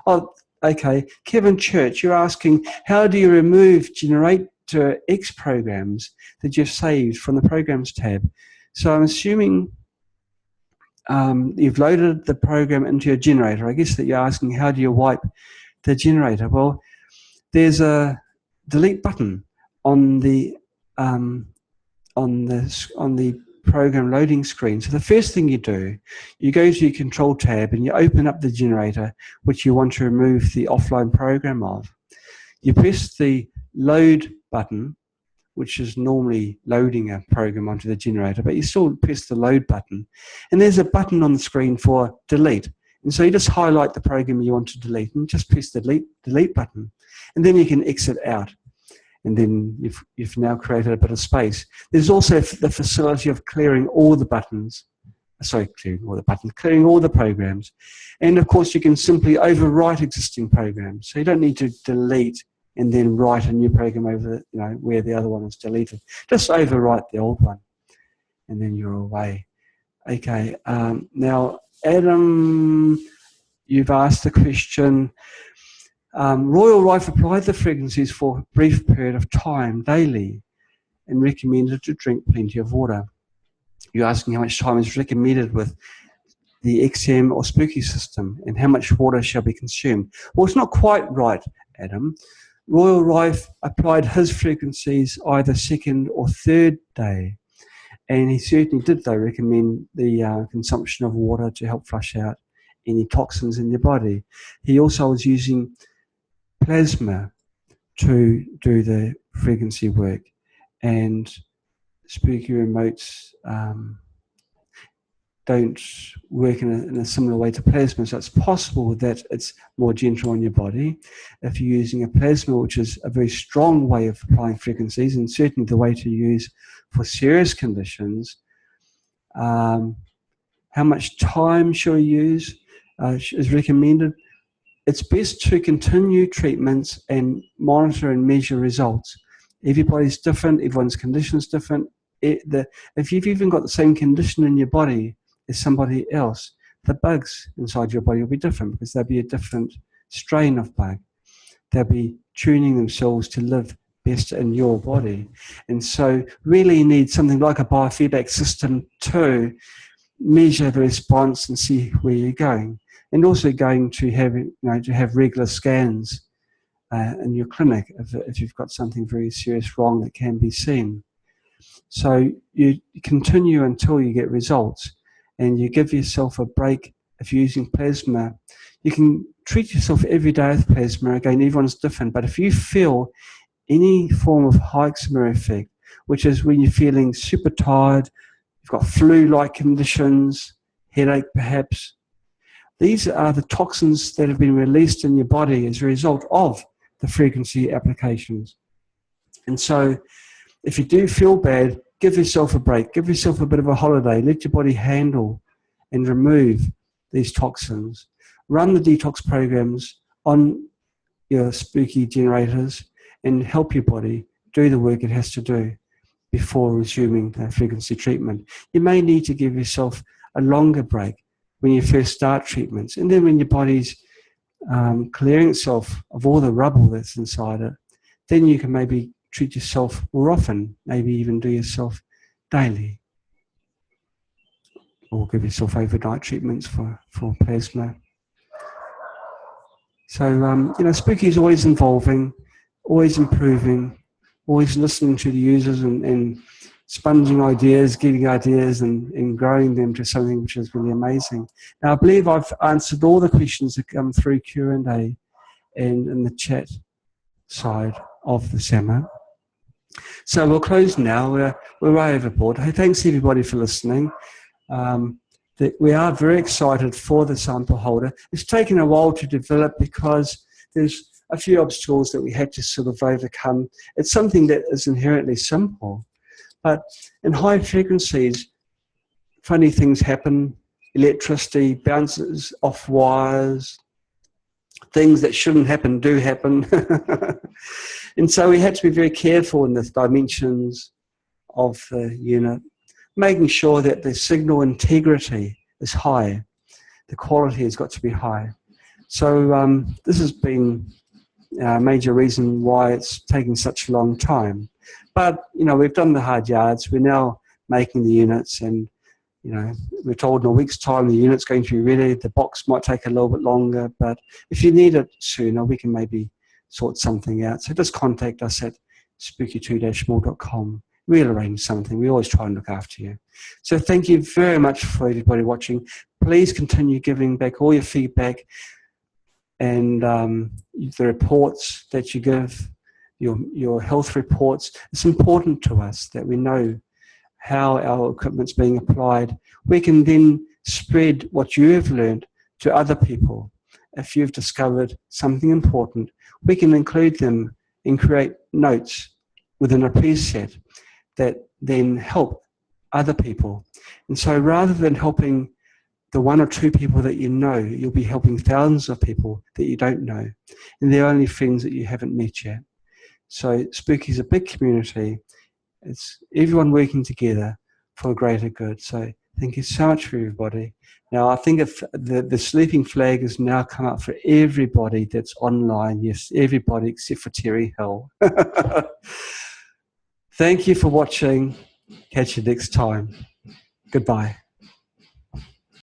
Okay. Kevin Church, you're asking, how do you remove GeneratorX programs that you've saved from the Programs tab? So I'm assuming you've loaded the program into your generator. I guess that you're asking, how do you wipe the generator? Well, there's a delete button on the program loading screen. So the first thing you do, you go to your control tab and you open up the generator which you want to remove the offline program of. You press the load button, which is normally loading a program onto the generator, but you still press the load button. And there's a button on the screen for delete. And so you just highlight the program you want to delete and just press the delete button. And then you can exit out. And then you've now created a bit of space. There's also the facility of clearing all the buttons clearing all the buttons, clearing all the programs. And of course, you can simply overwrite existing programs. So you don't need to delete and then write a new program over, where the other one was deleted. Just overwrite the old one, and then you're away. Okay, now, Adam, you've asked the question, Royal Rife applied the frequencies for a brief period of time daily and recommended to drink plenty of water. You're asking how much time is recommended with the XM or Spooky system and how much water shall be consumed. Well, it's not quite right, Adam. Royal Rife applied his frequencies either second or third day, and he certainly did, though, recommend the consumption of water to help flush out any toxins in your body. He also was using plasma to do the frequency work, and Spooky remotes don't work in a similar way to plasma, so it's possible that it's more gentle on your body. If you're using a plasma, which is a very strong way of applying frequencies, and certainly the way to use for serious conditions, how much time should you use is recommended. It's best to continue treatments and monitor and measure results. Everybody's different, everyone's condition is different. If you've even got the same condition in your body as somebody else, the bugs inside your body will be different because there'll be a different strain of bug. They'll be tuning themselves to live best in your body. And so really you need something like a biofeedback system to measure the response and see where you're going. And also going to have regular scans in your clinic if you've got something very serious wrong that can be seen. So you continue until you get results, and you give yourself a break. If you're using plasma, you can treat yourself every day with plasma. Again, everyone's different, but if you feel any form of hyxema effect, which is when you're feeling super tired, you've got flu-like conditions, headache perhaps, these are the toxins that have been released in your body as a result of the frequency applications. And so if you do feel bad, give yourself a break, give yourself a bit of a holiday, let your body handle and remove these toxins. Run the detox programs on your Spooky generators and help your body do the work it has to do before resuming the frequency treatment. You may need to give yourself a longer break when you first start treatments, and then when your body's clearing itself of all the rubble that's inside it, then you can maybe treat yourself more often, maybe even do yourself daily, or give yourself overnight treatments for plasma. So, Spooky is always evolving, always improving, always listening to the users and sponging ideas, getting ideas and growing them to something which is really amazing. Now, I believe I've answered all the questions that come through Q&A and in the chat side of the seminar. So we'll close now. We're way overboard. Hey, thanks everybody for listening. We are very excited for the sample holder. It's taken a while to develop because there's a few obstacles that we had to sort of overcome. It's something that is inherently simple, but in high frequencies, funny things happen. Electricity bounces off wires. Things that shouldn't happen do happen. And so we had to be very careful in the dimensions of the unit, making sure that the signal integrity is high. The quality has got to be high. So this has been a major reason why it's taking such a long time. But, we've done the hard yards. We're now making the units, and, we're told in a week's time the unit's going to be ready. The box might take a little bit longer, but if you need it sooner, we can maybe sort something out. So just contact us at spooky2-more.com. We'll arrange something. We always try and look after you. So thank you very much for everybody watching. Please continue giving back all your feedback and the reports that you give, your health reports. It's important to us that we know how our equipment's being applied. We can then spread what you have learned to other people. If you've discovered something important, we can include them and create notes within a preset that then help other people. And so rather than helping the one or two people that you know, you'll be helping thousands of people that you don't know. And they're only friends that you haven't met yet. So Spooky is a big community. It's everyone working together for a greater good. So thank you so much for everybody. Now, I think if the sleeping flag has now come up for everybody that's online. Yes, everybody except for Terry Hill. Thank you for watching. Catch you next time. Goodbye.